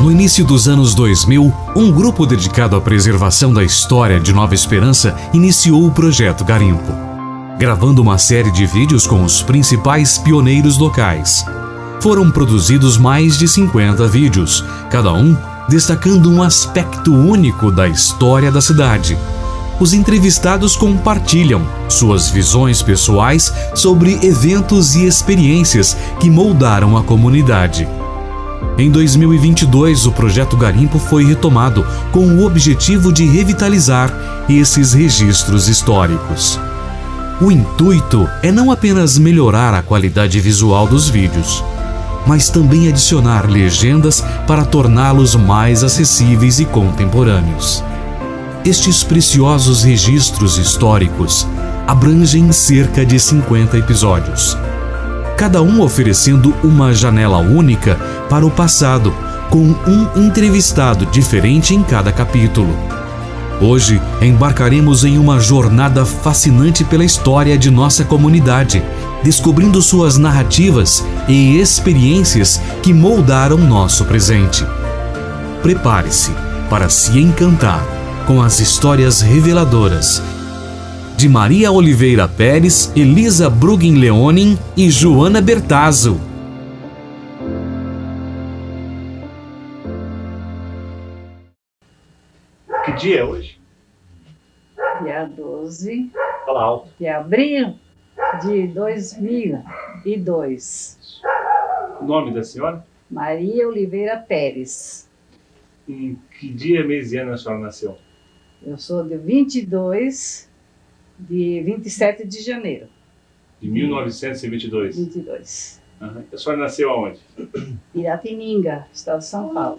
No início dos anos 2000, um grupo dedicado à preservação da história de Nova Esperança iniciou o Projeto Garimpo, gravando uma série de vídeos com os principais pioneiros locais. Foram produzidos mais de 50 vídeos, cada um destacando um aspecto único da história da cidade. Os entrevistados compartilham suas visões pessoais sobre eventos e experiências que moldaram a comunidade. Em 2022, o Projeto Garimpo foi retomado com o objetivo de revitalizar esses registros históricos. O intuito é não apenas melhorar a qualidade visual dos vídeos, mas também adicionar legendas para torná-los mais acessíveis e contemporâneos. Estes preciosos registros históricos abrangem cerca de 50 episódios, cada um oferecendo uma janela única para o passado, com um entrevistado diferente em cada capítulo. Hoje, embarcaremos em uma jornada fascinante pela história de nossa comunidade, descobrindo suas narrativas e experiências que moldaram nosso presente. Prepare-se para se encantar com as histórias reveladoras de Maria Oliveira Pérez, Elisa Bruggen Leonin e Joana Bertazzo. Que dia é hoje? Dia 12 Fala alto. de abril de 2002. O nome da senhora? Maria Oliveira Pérez. Em que dia, mês e ano a senhora nasceu? Eu sou de 27 de janeiro. De 1922. 22. Uhum. A senhora nasceu aonde? Piratininga, estado de São Paulo.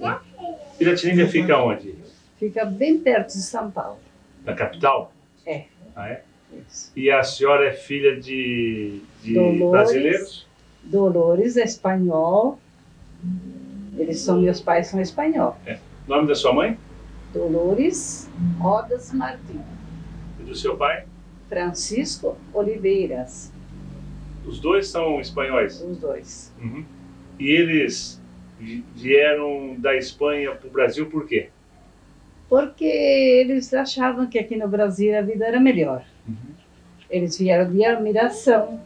Piratininga fica onde? Fica bem perto de São Paulo. Da capital? É. Ah, é? Isso. E a senhora é filha de Dolores. brasileiros? Dolores é espanhol. Meus pais são espanhol. É. O nome da sua mãe? Dolores Rodas Martins. E do seu pai? Francisco Oliveiras. Os dois são espanhóis? Os dois. Uhum. E eles vieram da Espanha para o Brasil por quê? Porque eles achavam que aqui no Brasil a vida era melhor. Uhum. Eles vieram de admiração,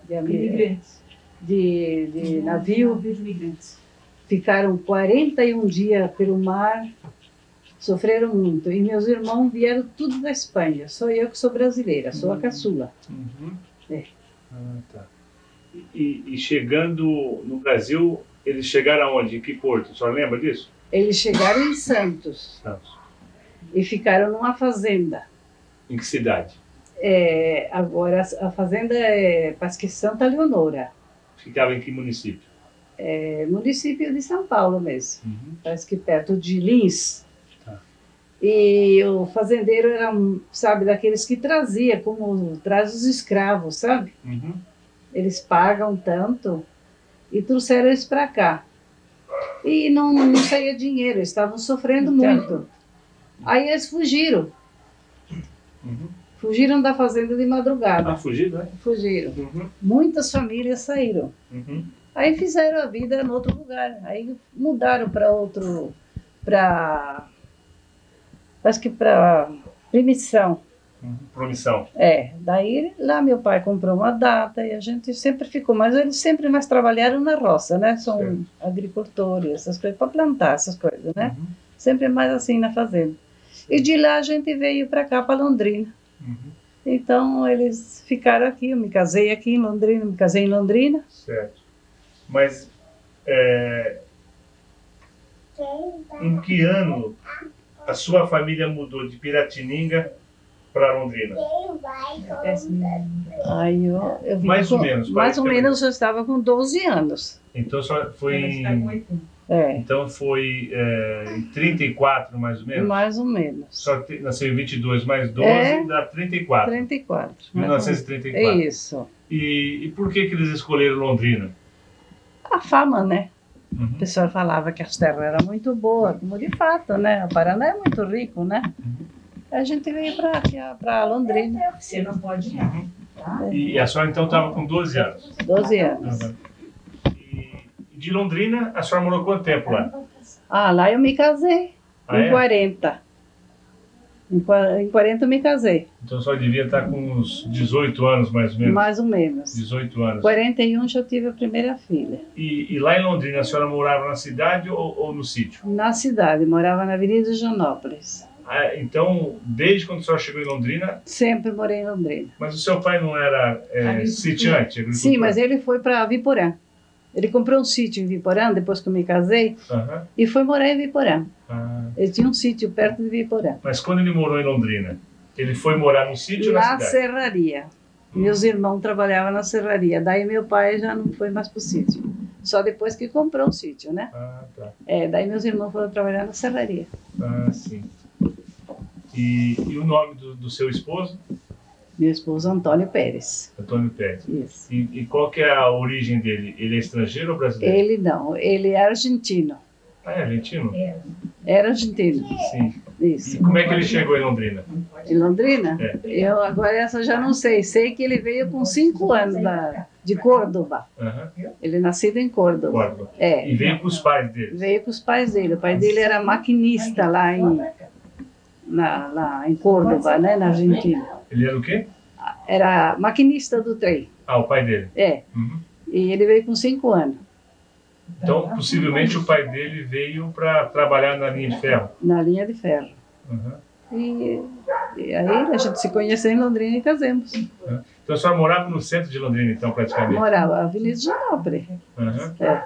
de navio, ficaram 41 dias pelo mar, sofreram muito. E meus irmãos vieram tudo da Espanha, só eu que sou brasileira, sou a caçula. Uhum. É. Ah, tá. E chegando no Brasil, eles chegaram aonde? Em que porto? A senhora lembra disso? Eles chegaram em Santos e ficaram numa fazenda. Em que cidade? Agora a fazenda parece que é Santa Leonora. Ficava em que município? Município de São Paulo mesmo. Uhum. Parece que perto de Lins. Tá. E o fazendeiro era, sabe, daqueles que trazia, como traz os escravos, sabe? Uhum. Eles pagam tanto e trouxeram eles para cá. E não saía dinheiro, eles estavam sofrendo muito. Aí eles fugiram. Uhum. Fugiram da fazenda de madrugada. Ah, fugido, né? Fugiram. Uhum. Muitas famílias saíram. Uhum. Aí fizeram a vida em outro lugar. Aí mudaram acho que para Promissão. Uhum. Promissão. Daí lá meu pai comprou uma data e a gente sempre ficou, mas eles sempre mais trabalharam na roça, né? São certo. Agricultores, essas coisas, para plantar essas coisas, né? Uhum. Sempre mais assim na fazenda. E de lá a gente veio para cá, para Londrina. Uhum. Então eles ficaram aqui, eu me casei aqui em Londrina, me casei em Londrina. Certo. Mas em que ano a sua família mudou de Piratininga para Londrina? Aí eu vim Mais ou menos, mais ou praticamente. menos eu estava com 12 anos. Então só foi Então foi em 34, mais ou menos? mais ou menos. Só nasceu em 22 mais 12, dá 34. 34. 1934. Isso. E por que eles escolheram Londrina? A fama, né? Uhum. O pessoal falava que as terras eram muito boas, como de fato, né? O Paraná é muito rico, né? Uhum. A gente veio para Londrina. Você não pode ir. Uhum. E a senhora então estava com 12 anos? 12 anos. Uhum. E de Londrina, a senhora morou quanto tempo lá? Ah, lá eu me casei, Ah, em é? 40. Em 40 eu me casei, Então a senhora devia estar com uns 18 anos, mais ou menos. mais ou menos. 18 anos. 41 já tive a primeira filha. E lá em Londrina, a senhora morava na cidade ou no sítio? Na cidade, morava na Avenida Higienópolis. Ah, então, desde quando a senhora chegou em Londrina, Sempre morei em Londrina. mas o seu pai não era sitiante, agricultor? Sim, mas ele foi para Viporã. Ele comprou um sítio em Viporã, depois que eu me casei, Aham. e foi morar em Viporã. Ah. Ele tinha um sítio perto de Viporã. Mas quando ele morou em Londrina, ele foi morar no sítio ou na Na cidade? serraria. Meus irmãos trabalhavam na serraria. Daí meu pai já não foi mais para o sítio. Só depois que comprou o sítio, né? Ah, tá. Daí meus irmãos foram trabalhar na serraria. Ah, sim. E o nome do seu esposo? Meu esposo Antônio Pérez. Antônio Pérez. Isso. E qual que é a origem dele? Ele é estrangeiro ou brasileiro? Ele não, ele é argentino. Ah, é argentino? Era argentino. Sim. Isso. E como é que ele chegou em Londrina? Em Londrina? É. Eu agora essa já não sei. Sei que ele veio com 5 anos de Córdoba. Aham. Ele é nascido em Córdoba. Córdoba. É. E veio com os pais dele? Veio com os pais dele. O pai dele era maquinista lá em Córdoba, né, na Argentina. Ele era o quê? Era maquinista do trem. Ah, o pai dele. É. Uhum. E ele veio com 5 anos, Então, possivelmente, o pai dele veio para trabalhar na linha de ferro. na linha de ferro. Uhum. E aí a gente se conheceu em Londrina e casamos. Então, a senhora morava no centro de Londrina, então, praticamente? Morava na Avenida Higienópolis. Uhum. É.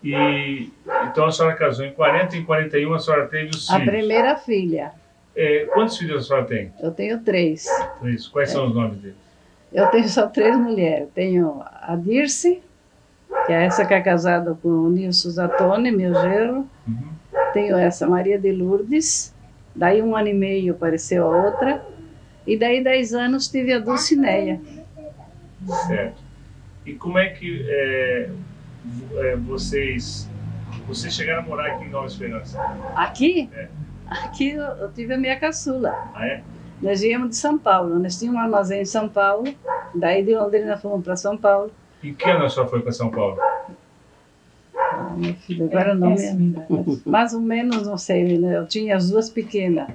E então a senhora casou em 40 e em 41 a senhora teve os A filhos. primeira filha. Quantos filhos a senhora tem? Eu tenho 3. 3. Quais são os nomes deles? Eu tenho só 3 mulheres. Tenho a Dirce, que é essa que é casada com o Nilson Zatoni, meu genro. Uhum. Tenho essa Maria de Lourdes. Daí 1 ano e meio apareceu a outra. E daí 10 anos tive a Dulcineia. Certo. E como é que vocês chegaram a morar aqui em Nova Esperança? Aqui? É. Aqui eu tive a minha caçula. Ah, é? Nós viemos de São Paulo. Nós tínhamos um armazém em São Paulo. Daí de Londrina fomos para São Paulo. Em que ano a senhora foi para São Paulo? Ah, meu filho, agora não me... Mais ou menos, não sei. Né? Eu tinha as 2 pequenas.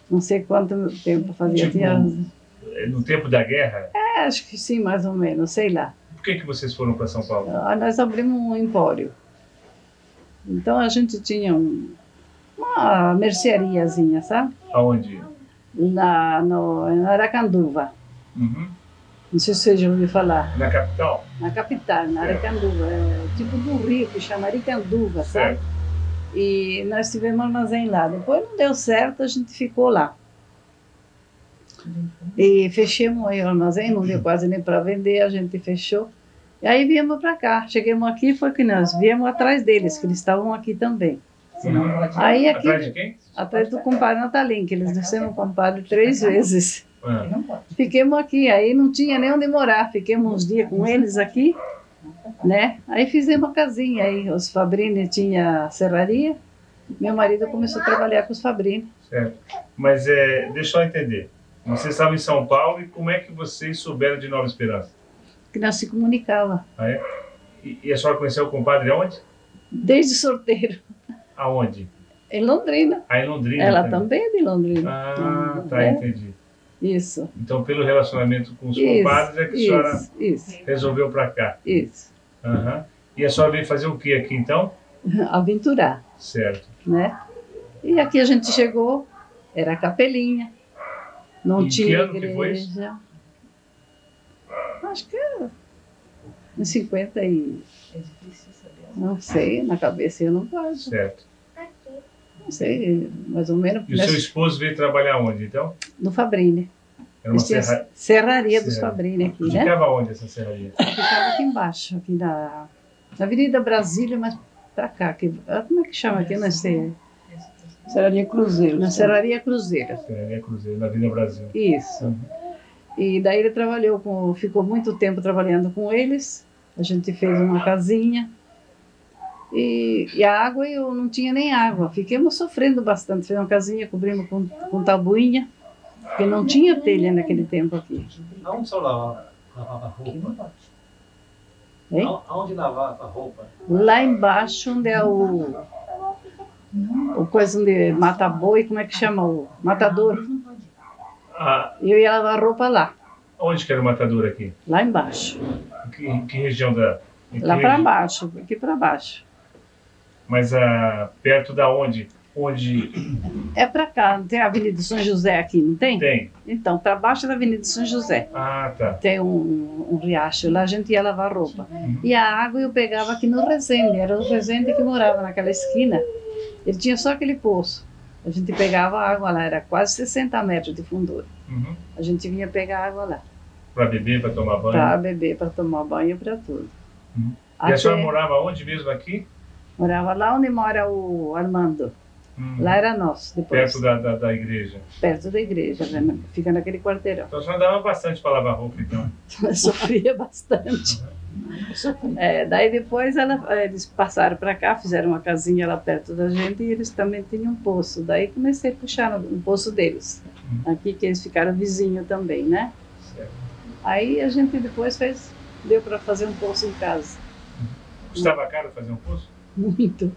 Não sei quanto tempo fazia. Tipo, Tinha... no tempo da guerra? acho que sim, mais ou menos. Sei lá. Por que vocês foram para São Paulo? Nós abrimos um empório. Então a gente tinha uma merceariazinha, sabe? Aonde? Em Aracanduva. Uhum. Não sei se você já ouviu falar. Na capital? Na capital, na Aracanduva. É tipo do Rio, que chama Aricanduva, sabe? Certo. E nós tivemos armazém lá. Depois não deu certo, a gente ficou lá. E fechamos aí o armazém, não deu quase nem para vender, a gente fechou. E aí viemos para cá. Chegamos aqui, foi que nós viemos atrás deles, que eles estavam aqui também. Aí aqui, Atrás de quem? atrás do compadre Natalim, que eles desceram o compadre 3 vezes. Ah. Fiquemos aqui, aí não tinha nem onde morar, fiquemos uns dias com eles aqui, né? Aí fizemos a casinha, aí os Fabrini tinha serraria, meu marido começou a trabalhar com os Fabrini. Certo. Mas deixa eu entender. Vocês estavam em São Paulo e como é que vocês souberam de Nova Esperança? Que nós se comunicava, Ah, é? E a senhora conheceu o compadre aonde? desde sorteiro, Aonde? em Londrina. Ah, em Londrina. Ela também é de Londrina. Ah, tá, É? entendi. Isso. Então, pelo relacionamento com os compadres, é que a senhora isso, resolveu para cá. isso. Aham. E a senhora veio fazer o que aqui, então? Aventurar, Certo. né? E aqui a gente chegou, era capelinha, não E que tinha ano que foi isso? igreja. Acho que era em 50 e... Não sei, na cabeça eu não posso. Certo. Não sei, mais ou menos. E o seu esposo veio trabalhar onde, então? No Fabrini. Era uma Serraria dos Serraria. Fabrini aqui, né? Ficava onde essa serraria? Ficava aqui embaixo, aqui na Avenida Brasília, mas pra cá. Como é que chama aqui? Não sei. Serraria Cruzeiro. Na Serraria Cruzeira. Serraria Cruzeiro, na Vila Brasil. Isso. Uhum. E daí ele ficou muito tempo trabalhando com eles. A gente fez uma casinha. E a água, eu não tinha nem água. Fiquemos sofrendo bastante. Fez uma casinha, cobrimos com tabuinha, porque não tinha telha naquele tempo aqui. Aonde o senhor lavava roupa? Hein? Aonde lavava a roupa? Lá embaixo, onde é O coisa de mata boi, como é que chama? O matador. Ah, Eu ia lavar roupa lá, onde que era o matador aqui? lá embaixo. Em que região da... em que Lá para regi- baixo, aqui para baixo. Mas perto da onde? Onde É para cá, não tem a Avenida São José aqui, não tem? tem? Então, para baixo da Avenida São José. Ah, tá. Tem um riacho, lá a gente ia lavar roupa. E a água eu pegava aqui no Resende, era o Resende que morava naquela esquina. Ele tinha só aquele poço. A gente pegava a água lá, era quase 60 metros de fundura. Uhum. A gente vinha pegar água lá, Para beber, para tomar banho. para beber, para tomar banho, para tudo. Uhum. E Até a senhora morava onde mesmo aqui? morava lá onde mora o Armando. Lá era nosso, depois. Perto da igreja. Perto da igreja, né? Fica naquele quarteirão. Então a senhora dava bastante para lavar roupa, então. Sofria bastante. Daí depois eles passaram para cá, fizeram uma casinha lá perto da gente e eles também tinham um poço. Daí comecei a puxar um poço deles. Aqui que eles ficaram vizinhos também, né? Certo. Aí a gente depois deu para fazer um poço em casa. Custava caro fazer um poço? Muito.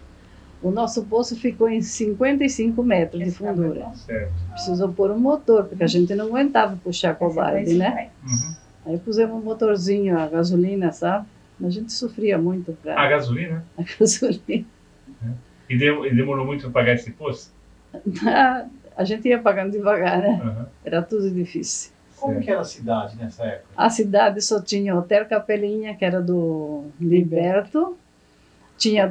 O nosso poço ficou em 55 metros de fundura. Certo. Precisou pôr um motor, porque a gente não aguentava puxar com o balde, né? Uhum. Aí pusemos um motorzinho, a gasolina, sabe? A gente sofria muito A para gasolina? a gasolina. E demorou muito para pagar esse poço? A gente ia pagando devagar, né? Uhum. Era tudo difícil. Como que era a cidade nessa época? A cidade só tinha o Hotel Capelinha, que era do Liberto. Tinha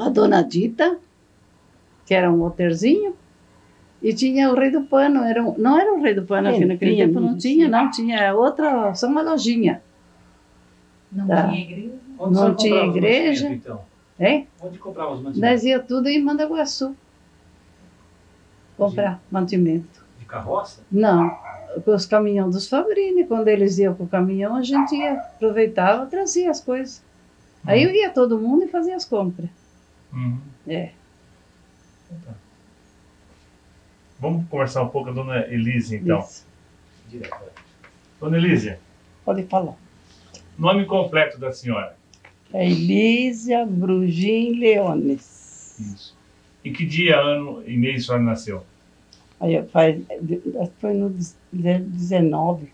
a Dona Dita, que era um hotelzinho. E tinha o Rei do Pano. Não era o Rei do Pano aqui naquele tempo, não tinha, não. Tinha outra, só uma lojinha. Não Tá. tinha igreja? Onde Não você tinha comprava os igreja. mantimentos, então? Hein? Onde comprava os mantimentos? Nós ia tudo em Mandaguaçu comprar mantimento. De carroça? Não, com os caminhões dos Fabrini. Quando eles iam com o caminhão, a gente ia, aproveitava, trazia as coisas. Aí eu ia todo mundo e fazia as compras. Uhum. É. Vamos conversar um pouco com a dona Elise, então. Isso. Direto. Dona Elise, Pode falar. nome completo da senhora? É Elísia Brugin Leones. Isso. Em que dia, ano e mês a senhora nasceu? Aí foi no 19,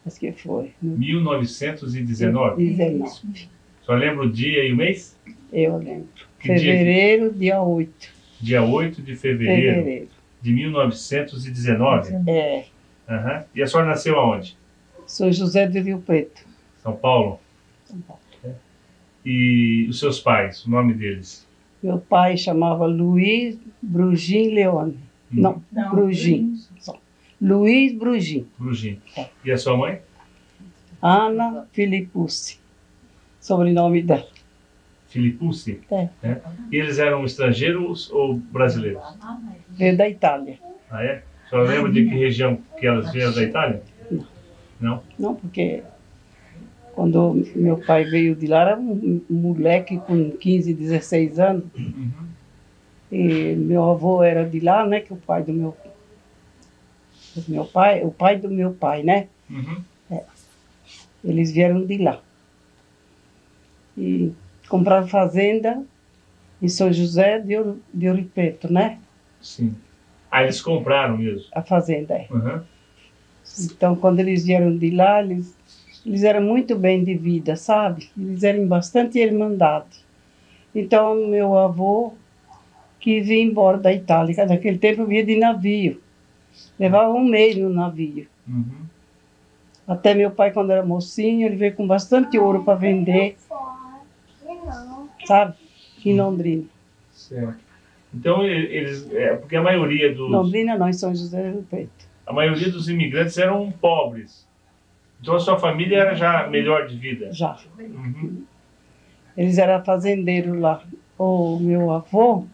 acho que foi. No 1919. 19, A senhora lembra o dia e o mês? eu lembro. Que dia? Fevereiro, dia 8. Dia 8 de fevereiro Fevereiro. de 1919. É, Aham. E a senhora nasceu aonde? sou José do Rio Preto. São Paulo? São Paulo. E os seus pais, o nome deles? Meu pai chamava Luiz Brugin Leone. Não, Brugin. Luiz Brugin. Brugin. É. E a sua mãe? Ana Filipucci. Sobrenome dela. Filipucci? É. É. E eles eram estrangeiros ou brasileiros? Veio da Itália. Ah, é? A senhora lembra de que região que elas vieram da Itália? Não? Não, porque quando meu pai veio de lá, era um moleque com 15, 16 anos. Uhum. E meu avô era de lá, né? Que o pai do meu pai, o pai do meu pai, né? Uhum. Eles vieram de lá. E compraram fazenda em São José de Ouro Preto, né? Sim. Ah, eles compraram mesmo? A fazenda é. Uhum. Então, quando eles vieram de lá, eles eram muito bem de vida, sabe? Eles eram bastante irmandade. Então, meu avô quis vir embora da Itália. Naquele tempo, vinha de navio. Levava um mês no navio. Uhum. Até meu pai, quando era mocinho, ele veio com bastante ouro para vender, sabe? Em Londrina. Certo. Então, eles... porque a maioria dos... Londrina não, em São José do Rio Preto. A maioria dos imigrantes eram pobres. Então a sua família era já melhor de vida? Já. Uhum. Eles eram fazendeiros lá. O meu avô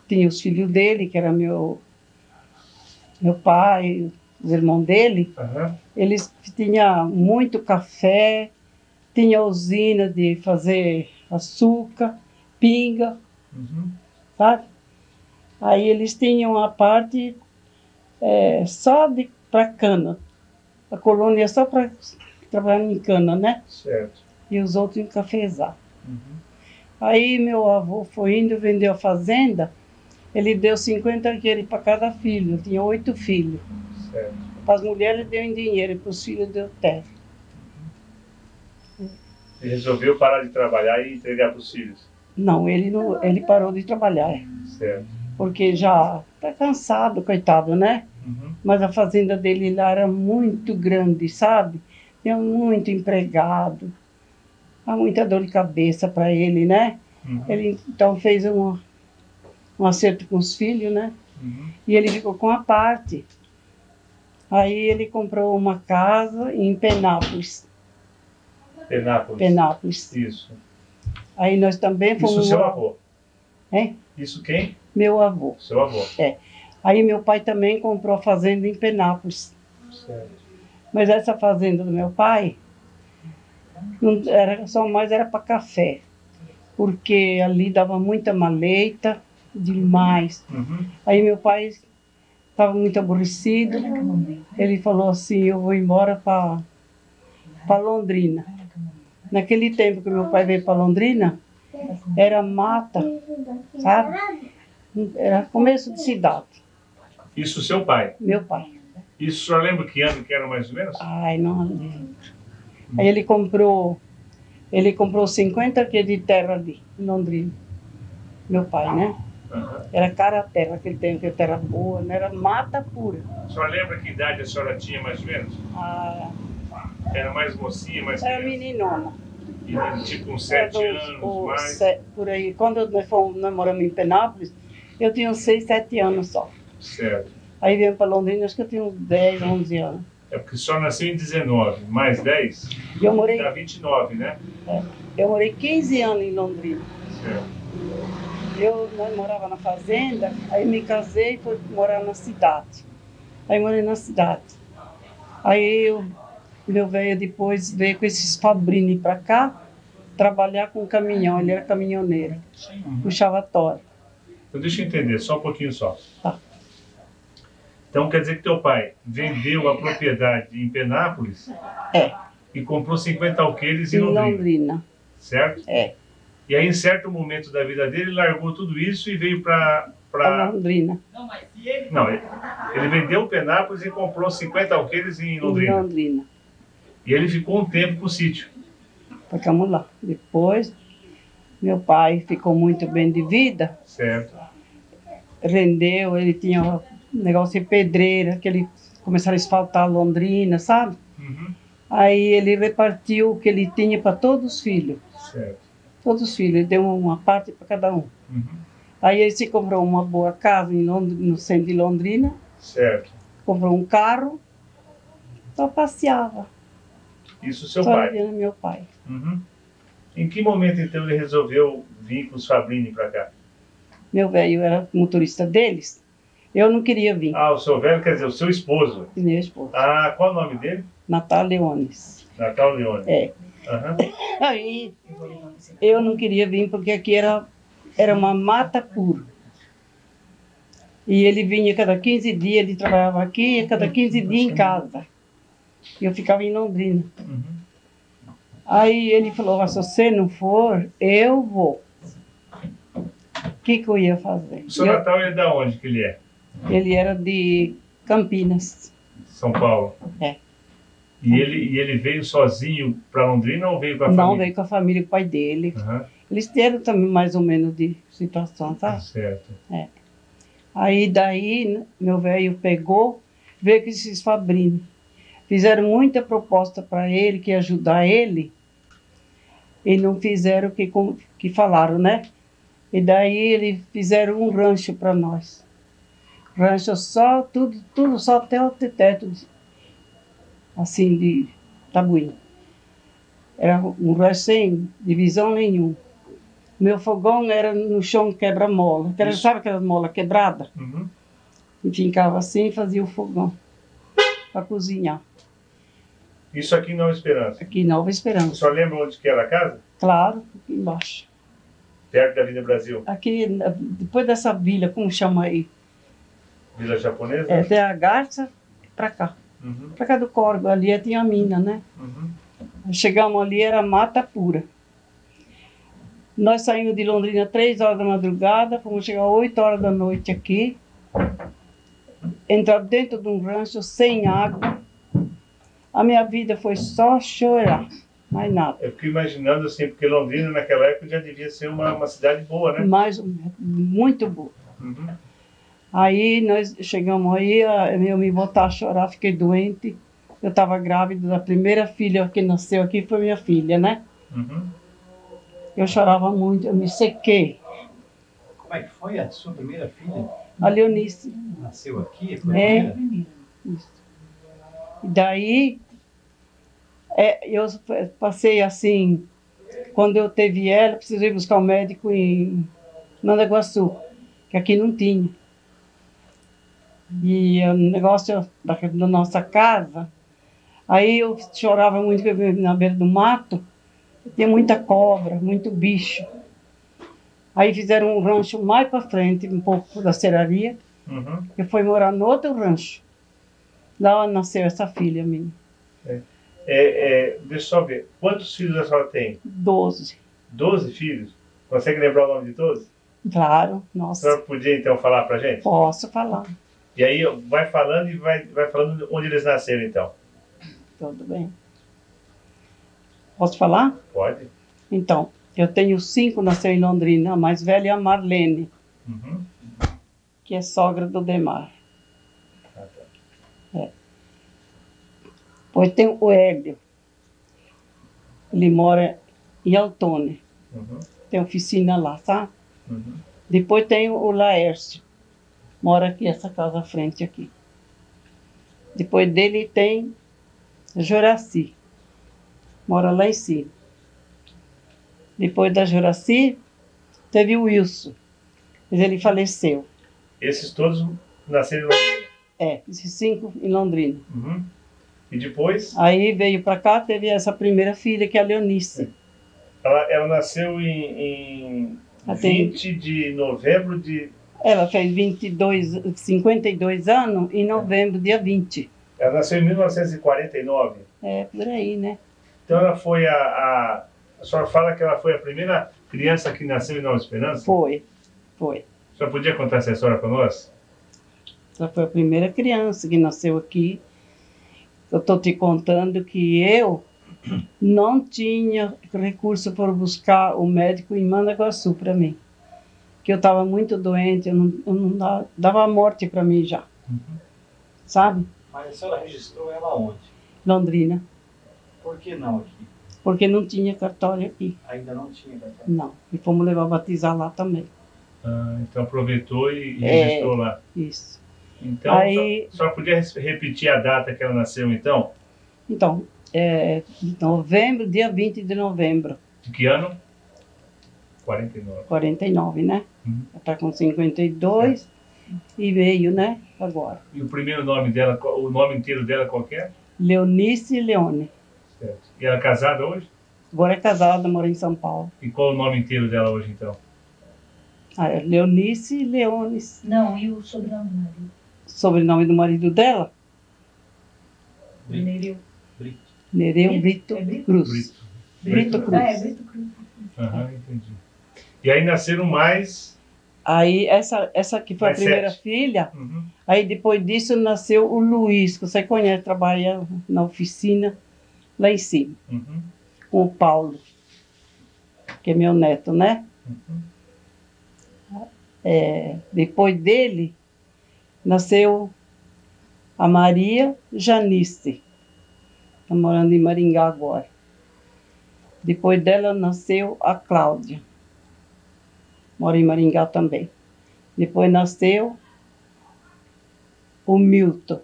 tinha os filhos dele, que era meu pai, os irmãos dele. Uhum. Eles tinham muito café, tinha usina de fazer açúcar, pinga, Uhum. sabe? Aí eles tinham a parte só para cana. A colônia só para trabalhar em cana, né? Certo. E os outros em cafezal. Uhum. Aí meu avô foi indo, vendeu a fazenda, ele deu 50 alqueires para cada filho, eu tinha 8 filhos. Certo. Para as mulheres deu em dinheiro, e para os filhos deu terra. Ele resolveu parar de trabalhar e entregar para os filhos. Não, ele parou de trabalhar, Certo. porque já está cansado, coitado, né? Uhum. Mas a fazenda dele lá era muito grande, sabe? Tinha muito empregado, há muita dor de cabeça para ele, né? Uhum. Ele então fez um acerto com os filhos, né? Uhum. E ele ficou com a parte. Aí ele comprou uma casa em Penápolis. Penápolis. Isso. Aí nós também fomos... Isso seu avô? Hein? Isso quem? Meu avô. Seu avô. Aí meu pai também comprou a fazenda em Penápolis. Certo. Mas essa fazenda do meu pai não era só mais era para café, porque ali dava muita maleita, demais. Uhum. Aí meu pai estava muito aborrecido. Ele falou assim: eu vou embora para Londrina. Naquele tempo que meu pai veio para Londrina, era mata, sabe? Era começo de cidade. Isso seu pai? Meu pai. Isso o senhor lembra que ano que era mais ou menos? Ai, não lembro. Aí ele comprou 50 quilos de terra ali, em Londrina. Meu pai, né? Uhum. Era cara a terra, aquele tempo, que terra boa, não era mata pura. O senhor lembra que idade a senhora tinha mais ou menos? Ah, Era mais mocinha, mais era criança? meninona. E, tipo uns 7 anos, mais? Por aí. Quando nós moramos em Penápolis, eu tinha uns 6, 7 anos só. Certo. Aí viemos para Londrina, acho que eu tinha uns 10, 11 anos. É porque o senhor nasceu em 19, mais 10, E eu morei, dá 29, né? eu morei 15 anos em Londrina. Certo. Nós morava na fazenda, aí me casei e fui morar na cidade. Aí morei na cidade. Aí meu velho depois veio com esses Fabrini para cá, trabalhar com caminhão, ele era caminhoneiro, puxava tora. Então deixa eu entender, só um pouquinho só. Tá. Então quer dizer que teu pai vendeu a propriedade em Penápolis e comprou 50 alqueires em Londrina, certo? E aí em certo momento da vida dele, largou tudo isso e veio para Londrina. Não, ele vendeu Penápolis e comprou 50 alqueires em Londrina. Em Londrina. E ele ficou um tempo com o sítio. Ficamos lá. Depois, meu pai ficou muito bem de vida. Certo. Rendeu, ele tinha um negócio de pedreira, que ele começaram a asfaltar Londrina, sabe? Uhum. Aí ele repartiu o que ele tinha para todos os filhos. Certo. Todos os filhos, ele deu uma parte para cada um. Uhum. Aí ele se comprou uma boa casa no centro de Londrina. Certo. Comprou um carro, só passeava. Isso seu Só pai. vendo meu pai. Uhum. Em que momento então ele resolveu vir com os Fabrini para cá? Meu velho era motorista deles. Eu não queria vir. Ah, o seu velho quer dizer o seu esposo. E meu esposo. Ah, qual o nome dele? Natal Leones. Natal Leone. Uhum. Aí eu não queria vir porque aqui era uma mata pura. E ele vinha cada 15 dias, ele trabalhava aqui, e cada 15 dias em casa. E eu ficava em Londrina. Uhum. Aí ele falou: se você não for, eu vou. O que eu ia fazer? O seu Natal é da onde que ele é? Ele era de Campinas. São Paulo. E ele veio sozinho para Londrina ou veio com a família? Não, veio com a família, com o pai dele. Uhum. Eles tiveram também mais ou menos de situação, sabe? Certo. Aí daí meu velho pegou, veio com esses Fabrini. Fizeram muita proposta para ele, que ia ajudar ele, e não fizeram o que falaram, né? E daí eles fizeram um rancho para nós. Rancho só, tudo só até o teto, assim, de tabuinho. Era um rancho sem divisão nenhuma. Meu fogão era no chão quebra-mola. Sabe aquela mola quebrada? Uhum. E ficava assim e fazia o fogão para cozinhar. Isso aqui em Nova Esperança. Aqui em Nova O Esperança. senhor lembra onde que era a casa? Claro, aqui embaixo. Perto da Avenida Brasil. Aqui, depois dessa vila, como chama aí? Vila Japonesa? Até a Garça, para cá. Uhum. Para cá do Córrego, ali tinha a mina, né? Uhum. Chegamos ali, era mata pura. Nós saímos de Londrina 3 horas da madrugada, fomos chegar 8 horas da noite aqui. Entrar dentro de um rancho sem água. A minha vida foi só chorar, mais nada. Eu fico imaginando assim, porque Londrina naquela época já devia ser uma cidade boa, né? Mas, muito boa. Uhum. Aí nós chegamos aí, eu me botar a chorar, fiquei doente. Eu estava grávida da primeira filha que nasceu aqui, foi minha filha, né? Uhum. Eu chorava muito, eu me sequei. Como é que foi a sua primeira filha? A Leonice. Nasceu aqui? Foi a primeira? Isso. E daí, eu passei assim, quando eu teve ela, precisei buscar um médico em Mandaguaçu, que aqui não tinha. E o negócio da nossa casa, aí eu chorava muito, porque eu vivia na beira do mato, tinha muita cobra, muito bicho. Aí fizeram um rancho mais para frente, um pouco da serraria. Uhum. Eu fui morar no outro rancho. Lá nasceu essa filha minha. Deixa eu só ver. Quantos filhos a senhora tem? 12. 12 filhos? Consegue lembrar o nome de todos? Claro, A nossa. senhora podia então falar pra gente? Posso falar. E aí vai falando e vai falando onde eles nasceram então. Tudo bem. Posso falar? Pode. Então, eu tenho 5, nasceu em Londrina. A mais velha é a Marlene, Uhum. que é sogra do Demar. Ah, tá. Depois tem o Hélio. Ele mora em Altone. Uhum. Tem oficina lá, tá? Uhum. Depois tem o Laércio. Mora aqui, essa casa à frente aqui. Depois dele tem Joraci. Mora lá em cima. Depois da Joraci, teve o Wilson. Mas ele faleceu. Esses todos nasceram em Londrina? Esses 5 em Londrina. Uhum. E depois? Aí veio pra cá, teve essa primeira filha, que é a Leonice. Ela nasceu em 20 de novembro de... Ela fez 52 anos em novembro, dia 20. Ela nasceu em 1949? Por aí, né? Então ela foi a senhora fala que ela foi a primeira criança que nasceu em Nova Esperança? Foi. A senhora podia contar essa história para nós? Ela foi a primeira criança que nasceu aqui. Eu estou te contando que eu não tinha recurso para buscar o médico em Mandaguaçu para mim. Que eu estava muito doente, eu não dava morte para mim já. Uhum. Sabe? Mas a senhora registrou ela onde? Londrina. Por que não aqui? Porque não tinha cartório aqui. Ainda não tinha cartório? Não. E fomos levar a batizar lá também. Então aproveitou e registrou lá. Isso. Então, aí, a senhora podia repetir a data que ela nasceu, então? Então, novembro, dia 20 de novembro. De que ano? 49. 49, né? Uhum. Ela está com 52 e veio, né? Agora. E o primeiro nome dela, o nome inteiro dela qual que é? Leonice Leone. Certo. E ela é casada hoje? Agora é casada, mora em São Paulo. E qual o nome inteiro dela hoje, então? Leonice Leone. Não, e o sobrenome do marido? Sobrenome do marido dela? Nereu. Nereu Brito Cruz. Brito Cruz. É Brito Cruz. Entendi. E aí nasceram mais... Aí essa que foi a primeira filha, aí depois disso nasceu o Luiz, que você conhece, trabalha na oficina lá em cima, com o Paulo, que é meu neto, né? Depois dele nasceu a Maria Janice, está morando em Maringá agora. Depois dela nasceu a Cláudia. Mora em Maringá também. Depois nasceu o Milton.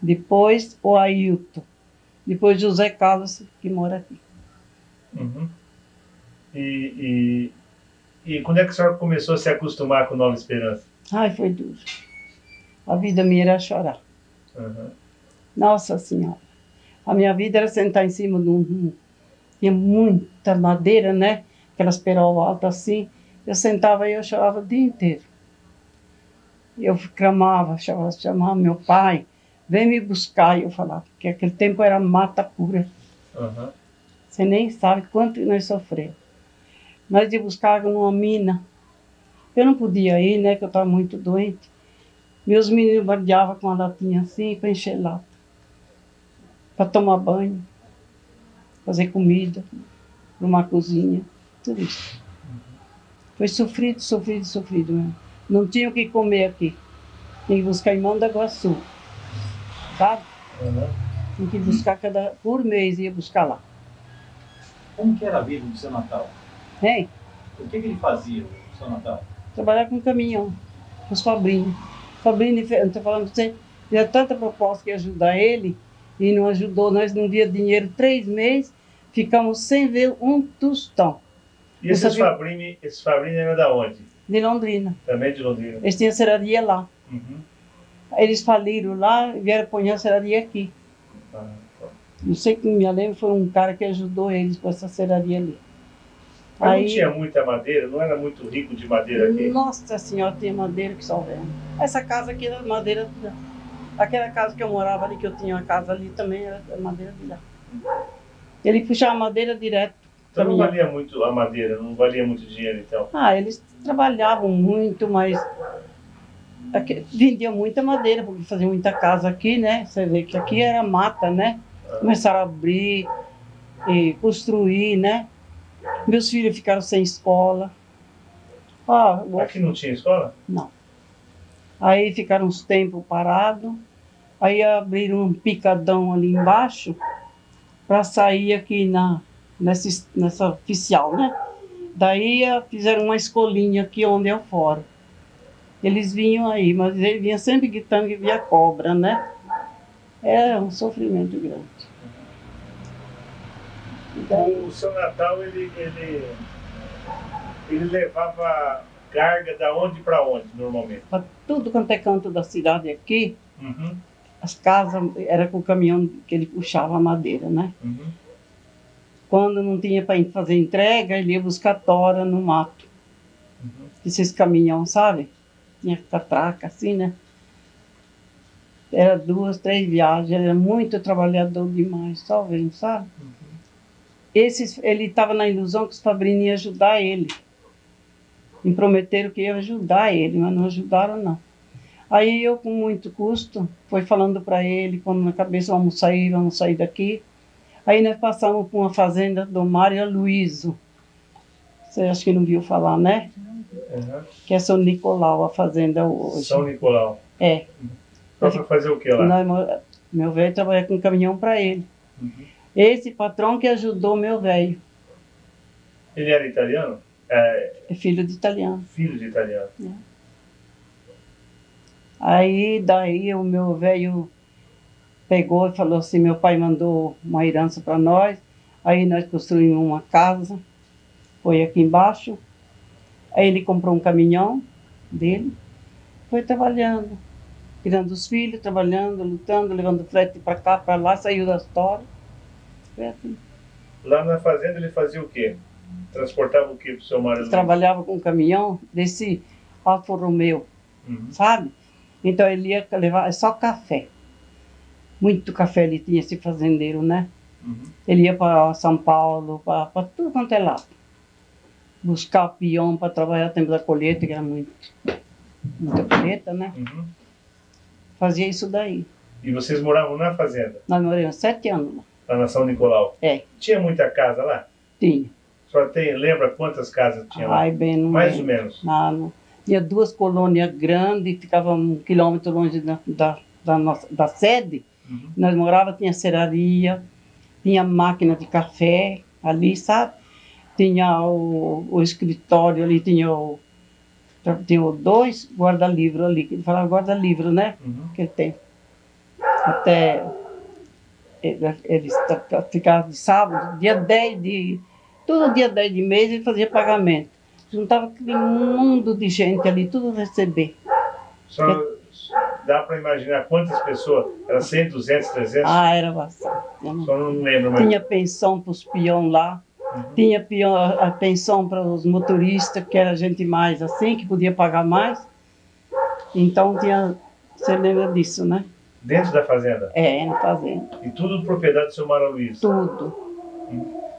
Depois o Ailton. Depois José Carlos, que mora aqui. E quando é que a senhora começou a se acostumar com Nova Esperança? Ai, foi duro. A vida minha era chorar. Nossa Senhora. A minha vida era sentar em cima de tinha muita madeira, né? Aquelas perolas altas assim, eu sentava e eu chorava o dia inteiro. Eu clamava, chamava meu pai, vem me buscar. E eu falava, porque aquele tempo era mata pura. Você nem sabe quanto nós sofremos. Nós ia buscar água numa mina. Eu não podia ir, né, que eu estava muito doente. Meus meninos bardeavam com a latinha assim para encher lata. Para tomar banho, fazer comida, arrumar cozinha, tudo isso. Foi sofrido, sofrido, sofrido mesmo. Não tinha o que comer aqui. Tinha que buscar em Mandaguaçu, sabe? Tinha que buscar por mês, ia buscar lá. Como que era a vida do seu Natal? Hein? O que ele fazia no seu Natal? Trabalhar com caminhão, com os Fabrini. Fabrini, eu estou falando para você, tinha tanta proposta que ia ajudar ele e não ajudou. Nós não via dinheiro 3 meses, ficamos sem ver um tostão. E esses Fabrini eram da onde? De Londrina. Também de Londrina. Eles tinham serraria lá. Eles faliram lá e vieram pôr a serraria aqui. Não sei que me lembro, foi um cara que ajudou eles com essa serraria ali. Mas aí, não tinha muita madeira? Não era muito rico de madeira aqui? Nossa Senhora, tinha madeira que só vendo. Essa casa aqui era madeira. Aquela casa que eu morava ali, que eu tinha uma casa ali, também era madeira de lá. Ele puxava madeira direto. Então não valia muito a madeira, não valia muito dinheiro então? Ah, eles trabalhavam muito, mas vendiam muita madeira, porque faziam muita casa aqui, né? Você vê que aqui era mata, né? Começaram a abrir e construir, né? Meus filhos ficaram sem escola. Aqui não tinha escola? Não. Aí ficaram uns tempos parados. Aí abriram um picadão ali embaixo para sair aqui nessa oficial, né? Daí fizeram uma escolinha aqui onde eu fora. Eles vinham aí, mas eles vinham sempre gritando que via cobra, né? É um sofrimento grande. O seu Natal, ele levava carga da onde para onde, normalmente? Para tudo quanto é canto da cidade aqui, as casas era com o caminhão que ele puxava a madeira, né? Quando não tinha para fazer entrega, ele ia buscar tora no mato. Esses caminhão, sabe? Tinha catraca assim, né? Era 2, 3 viagens, ele era muito trabalhador demais, só vendo, sabe? Ele estava na ilusão que os Fabrini iam ajudar ele. Me prometeram que iam ajudar ele, mas não ajudaram, não. Aí eu, com muito custo, fui falando para ele, quando na cabeça, vamos sair daqui. Aí nós passamos por uma fazenda do Mário Aloysio. Você acha que não viu falar, né? Que é São Nicolau, a fazenda hoje. São Nicolau? É. Para fazer o que lá? Meu velho trabalha com caminhão para ele. Esse patrão que ajudou meu velho. Ele era italiano? É filho de italiano. Filho de italiano. Aí, daí, o meu velho pegou e falou assim, meu pai mandou uma herança para nós. Aí nós construímos uma casa, foi aqui embaixo. Aí ele comprou um caminhão dele, foi trabalhando, criando os filhos, trabalhando, lutando, levando frete para cá, para lá, saiu das toras. Lá na fazenda ele fazia o quê? Transportava o quê para o seu marido? Trabalhava com um caminhão desse Alfa Romeo, sabe? Então ele ia levar só café. Muito café ele tinha, esse fazendeiro, né? Ele ia para São Paulo, para tudo quanto é lado. Buscar peão para trabalhar no tempo da colheita, que era muita colheita, né? Fazia isso daí. E vocês moravam na fazenda? Nós moramos 7 anos lá. Lá na São Nicolau? É. Tinha muita casa lá? Tinha. A senhora lembra quantas casas tinha lá? Bem, não mais lembro. ou menos? Não. Tinha 2 colônias grandes, ficavam 1 quilômetro longe da sede. Nós morávamos, tinha serraria, tinha máquina de café ali, sabe? Tinha o escritório ali, tinha 2 guarda-livros ali, que ele falava guarda-livro, né? Que ele tem. Até eles ficavam de sábado, dia 10 todo dia 10 de mês ele fazia pagamento. Juntava aquele mundo de gente ali, tudo receber. Só dá para imaginar quantas pessoas? Era 100, 200, 300? Era bastante. Só não lembro mais. Tinha pensão para os peões lá. Tinha a pensão para os motoristas, que era gente mais assim, que podia pagar mais. Então tinha, você lembra disso, né? Dentro da fazenda? Na fazenda. E tudo propriedade do seu Mário Aloysio? Tudo.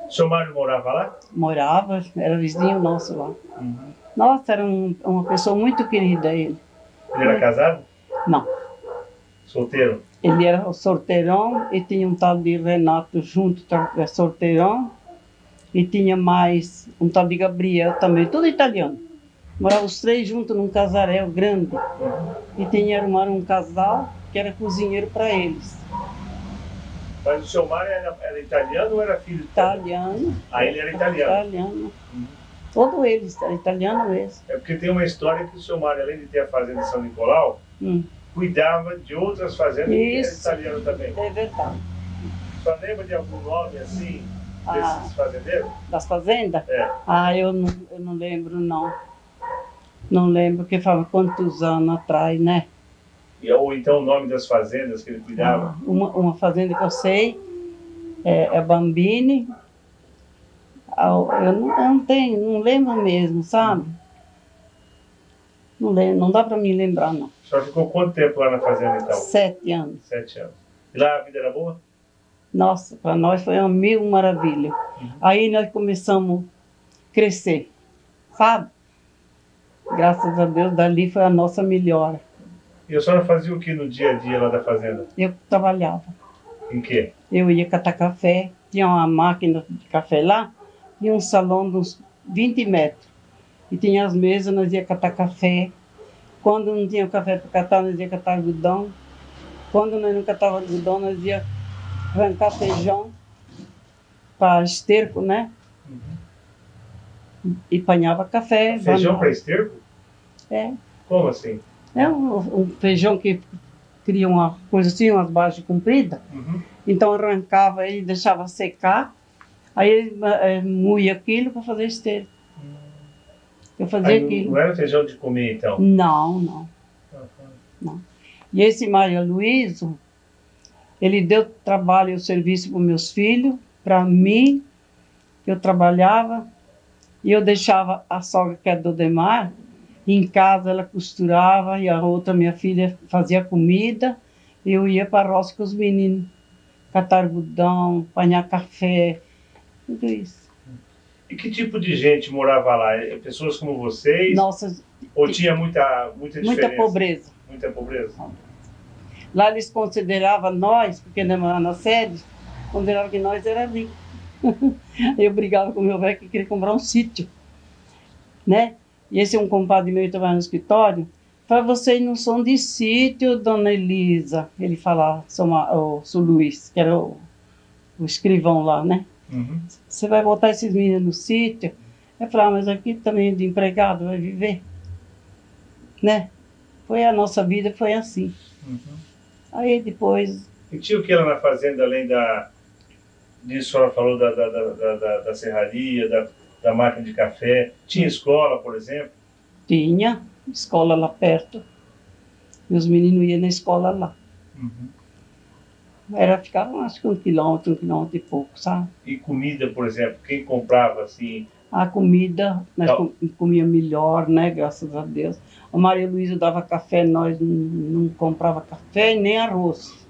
O seu Mário morava lá? Morava, era vizinho nosso lá. Nossa, era uma pessoa muito querida ele. Ele era casado? Não. Solteiro? Ele era solteirão e tinha um tal de Renato junto, solteirão. E tinha mais um tal de Gabriel também, tudo italiano. Moravam os três juntos num casaréu grande. E tinha um casal que era cozinheiro para eles. Mas o seu Mário era italiano ou era filho de italiano? Ah, ele era italiano? Italiano. Todo eles, era italiano mesmo. É porque tem uma história que o seu Mário, além de ter a fazenda de São Nicolau, cuidava de outras fazendas e era italiano também. É verdade. Só lembra de algum nome assim, desses fazendeiros? Das fazendas? É. Eu não lembro, não. Não lembro, porque fala quantos anos atrás, né? Ou então o nome das fazendas que ele cuidava? Uma fazenda que eu sei é Bambini. Eu não lembro mesmo, sabe? Não lembro, não dá para me lembrar, não. A senhora ficou quanto tempo lá na fazenda, então? 7 anos. 7 anos. E lá a vida era boa? Nossa, para nós foi uma mil maravilha. Aí nós começamos a crescer, sabe? Graças a Deus, dali foi a nossa melhora. E a senhora fazia o que no dia a dia lá da fazenda? Eu trabalhava. Em quê? Eu ia catar café, tinha uma máquina de café lá, tinha um salão de uns 20 metros. E tinha as mesas, nós ia catar café. Quando não tinha café para catar, nós ia catar algodão. Quando nós não catava algodão, nós ia arrancar feijão para esterco, né? E apanhava café. Feijão para esterco? É. Como assim? É um feijão que cria uma coisa assim, umas bases compridas. Então arrancava e deixava secar. Aí ele moía aquilo para fazer esterco. Eu fazia aquilo. Não era feijão de comer, então? Não. Não. E esse Mário Luísio, ele deu trabalho e serviço para meus filhos, para mim, eu trabalhava, e eu deixava a sogra, que é do Demar, em casa ela costurava, e a outra, minha filha, fazia comida, e eu ia para a roça com os meninos, catar algodão, apanhar café, tudo isso. E que tipo de gente morava lá? Pessoas como vocês? Nossa, ou tinha muita diferença? Muita pobreza. Muita pobreza? Lá eles consideravam nós, porque na sede, consideravam que nós era ricos. Eu brigava com meu velho que queria comprar um sítio, né? E esse um compadre meu que trabalha no escritório, falava, vocês não são de sítio, dona Elisa. Ele falava, o São Luís, que era o escrivão lá, né? Você vai botar esses meninos no sítio? Eu falava, mas aqui também de empregado vai viver, né? Foi a nossa vida, foi assim. Aí depois... E tinha o que lá na fazenda, além disso, a senhora falou da serraria, da máquina de café? Tinha escola, por exemplo? Tinha escola lá perto. Meus meninos iam na escola lá. Ficava acho que 1 quilômetro e pouco, sabe? E comida, por exemplo, quem comprava assim? A comida, nós comia melhor, né? Graças a Deus. A Maria Luísa dava café, nós não comprava café nem arroz.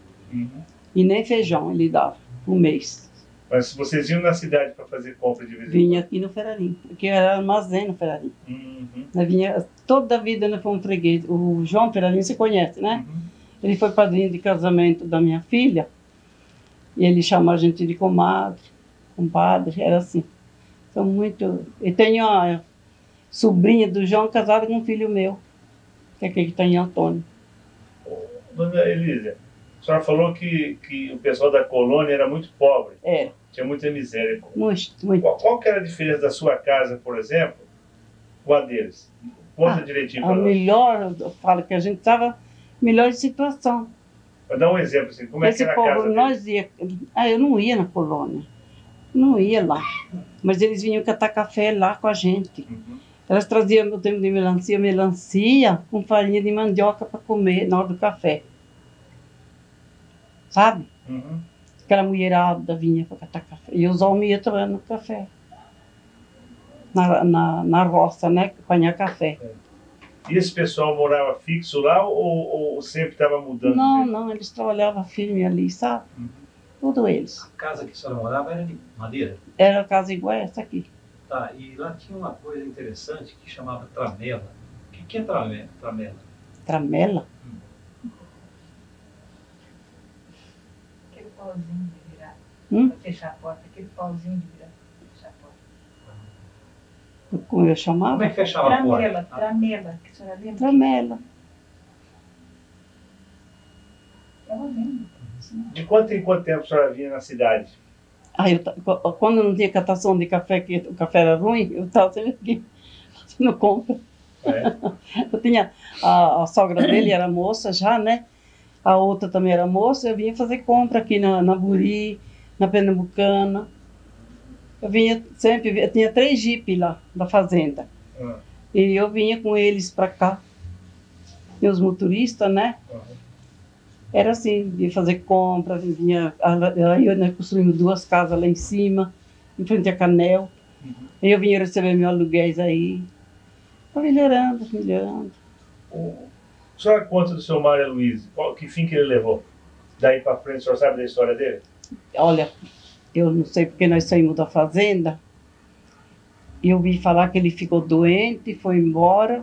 E nem feijão ele dava, um mês. Mas vocês iam na cidade para fazer compra de vez em quando? Vinha aqui no Ferrarim, porque era armazém no Ferrarim. Nós vinha, toda a vida nós fomos freguês. O João Ferrarim, você conhece, né? Ele foi padrinho de casamento da minha filha. E ele chamou a gente de comadre, compadre, era assim. São muito... E tenho a sobrinha do João casada com um filho meu, que é aquele que está em Antônio. Dona Elisa, a senhora falou que o pessoal da colônia era muito pobre. Era. Tinha muita miséria. Muito. Qual que era a diferença da sua casa, por exemplo, com a deles? Conta direitinho para nós. Melhor, eu falo que a gente estava melhor situação. Para dar um exemplo, assim, como é que era a casa deles? Eu não ia na colônia. Não ia lá. Mas eles vinham catar café lá com a gente. Elas traziam no tempo de melancia com farinha de mandioca para comer na hora do café. Sabe? Aquela mulherada vinha para catar café. E os homens iam trabalhando no café. Na roça, né? Apanhar café. E esse pessoal morava fixo lá ou sempre estava mudando? Não, eles trabalhavam firme ali, sabe? Tudo eles. A casa que a senhora morava era de madeira? Era a casa igual a essa aqui. Tá, e lá tinha uma coisa interessante que chamava tramela. O que é tramela? Tramela? Aquele pauzinho de virar. Pra fechar a porta, aquele pauzinho de virar. Fechar a porta. Como eu chamava? Como é que fechava a porta? Tramela, que a senhora lembra? Tramela. Ela lembra. De quanto em quanto tempo a senhora vinha na cidade? Quando não tinha catação de café, que o café era ruim, eu estava sempre aqui fazendo compra. Eu tinha, a sogra dele era moça já, né? A outra também era moça, eu vinha fazer compra aqui na Buri, na Pernambucana. Eu vinha sempre, eu tinha 3 jipes lá da fazenda. E eu vinha com eles para cá. E os motoristas, né? Era assim, de fazer compra, vinha, aí nós construímos 2 casas lá em cima, em frente a Canel. E eu vinha receber meus aluguéis aí. Foi melhorando. A senhora conta do seu Mário Luiz, que fim que ele levou? Daí para frente, a senhora sabe da história dele? Olha, eu não sei porque nós saímos da fazenda. E eu vi falar que ele ficou doente, foi embora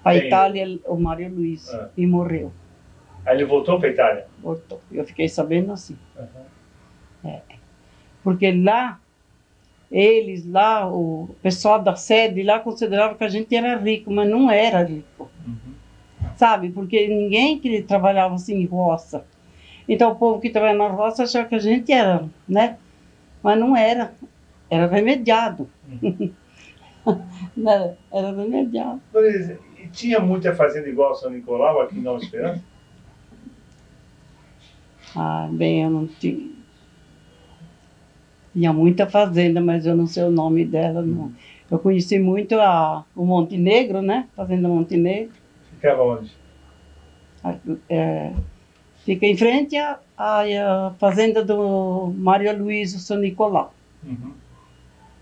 para a Itália, o Mário Luiz, e morreu. Aí ele voltou para a Itália? Voltou. Eu fiquei sabendo assim. Porque lá, o pessoal da sede lá considerava que a gente era rico, mas não era rico. Sabe? Porque ninguém que trabalhava assim em roça. Então o povo que trabalhava na roça achava que a gente era, né? Mas não era. Era remediado. Era remediado. E tinha muita fazenda igual a São Nicolau aqui em Nova Esperança? Bem, eu não tinha. Tinha muita fazenda, mas eu não sei o nome dela, não. Eu conheci muito o Monte Negro, né? Fazenda Monte Negro. Ficava onde? Fica em frente à fazenda do Mário Luiz, o São Nicolau.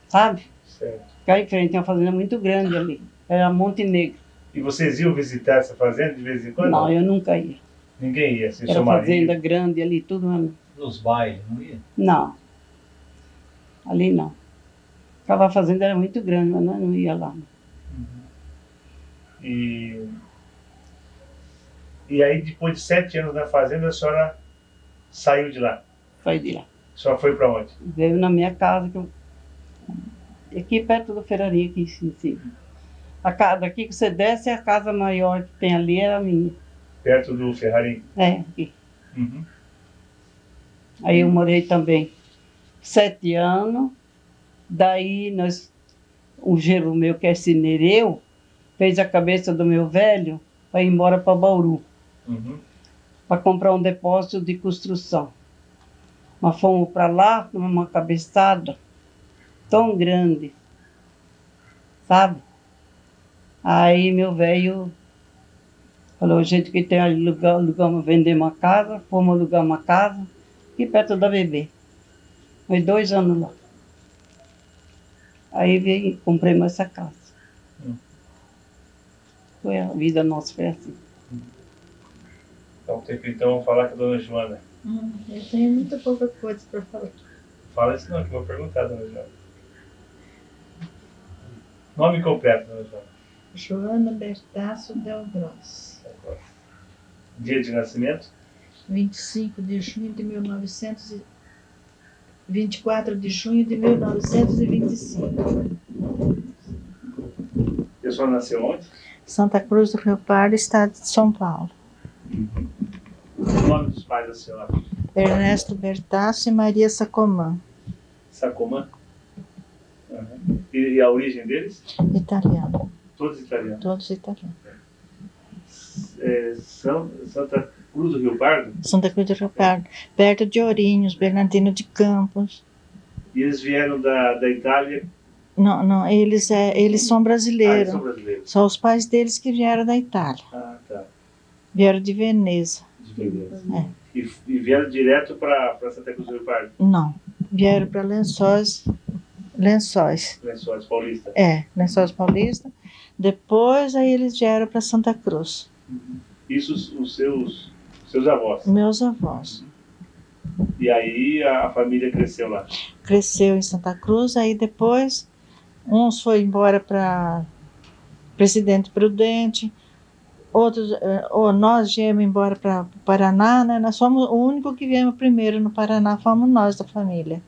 Sabe? Certo. Fica em frente, é uma fazenda muito grande ali. Era Monte Negro. E vocês iam visitar essa fazenda de vez em quando? Não, eu nunca ia. Ninguém ia? Assim, era fazenda grande ali, tudo. Nos bailes, não ia? Não. Ali não. A fazenda era muito grande, mas nós não ia lá. E aí, depois de 7 anos na fazenda, a senhora saiu de lá? Saí de lá. A senhora foi para onde? Veio na minha casa, aqui perto do Ferraria, aqui em cima. Daqui que você desce, a casa maior que tem ali era a minha. Perto do Ferrarim? Aqui. Aí eu morei também 7 anos. Daí um genro meu que é cinereu, fez a cabeça do meu velho para ir embora para Bauru. Para comprar um depósito de construção. Mas fomos para lá, numa cabeçada tão grande. Sabe? Aí meu velho falou, gente que tem alugamos, vendemos uma casa, fomos alugar uma casa, aqui perto da Bebê. Foi 2 anos lá. Aí compramos essa casa. Foi a vida nossa, foi assim. Então tem que falar com a dona Joana. Eu tenho muita pouca coisa para falar. Fala isso não, que eu vou perguntar, dona Joana. Nome completo, dona Joana. Joana Bertasso Del Gross. Dia de nascimento? 25 de junho de 24 de junho de 1925. E a senhora nasceu onde? Santa Cruz do Rio Pardo, estado de São Paulo. O nome dos pais da senhora? Ernesto Bertasso e Maria Sacomã. Sacomã? E a origem deles? Italiano. Todos italianos? Todos italianos. Santa Cruz do Rio Pardo? Santa Cruz do Rio Pardo, perto de Ourinhos, Bernardino de Campos. E eles vieram da Itália? Não, eles são brasileiros. Eles são brasileiros. Só os pais deles que vieram da Itália. Tá. Vieram de Veneza. De Veneza. E vieram direto para Santa Cruz do Rio Pardo? Não, vieram para Lençóis. Lençóis Paulista? Lençóis Paulista. Depois aí eles vieram para Santa Cruz. Isso os seus avós? Meus avós. E aí a família cresceu lá? Cresceu em Santa Cruz, aí depois uns foi embora para Presidente Prudente, outros, nós viemos embora para o Paraná, né? Nós fomos o único que viemos primeiro no Paraná, fomos nós da família.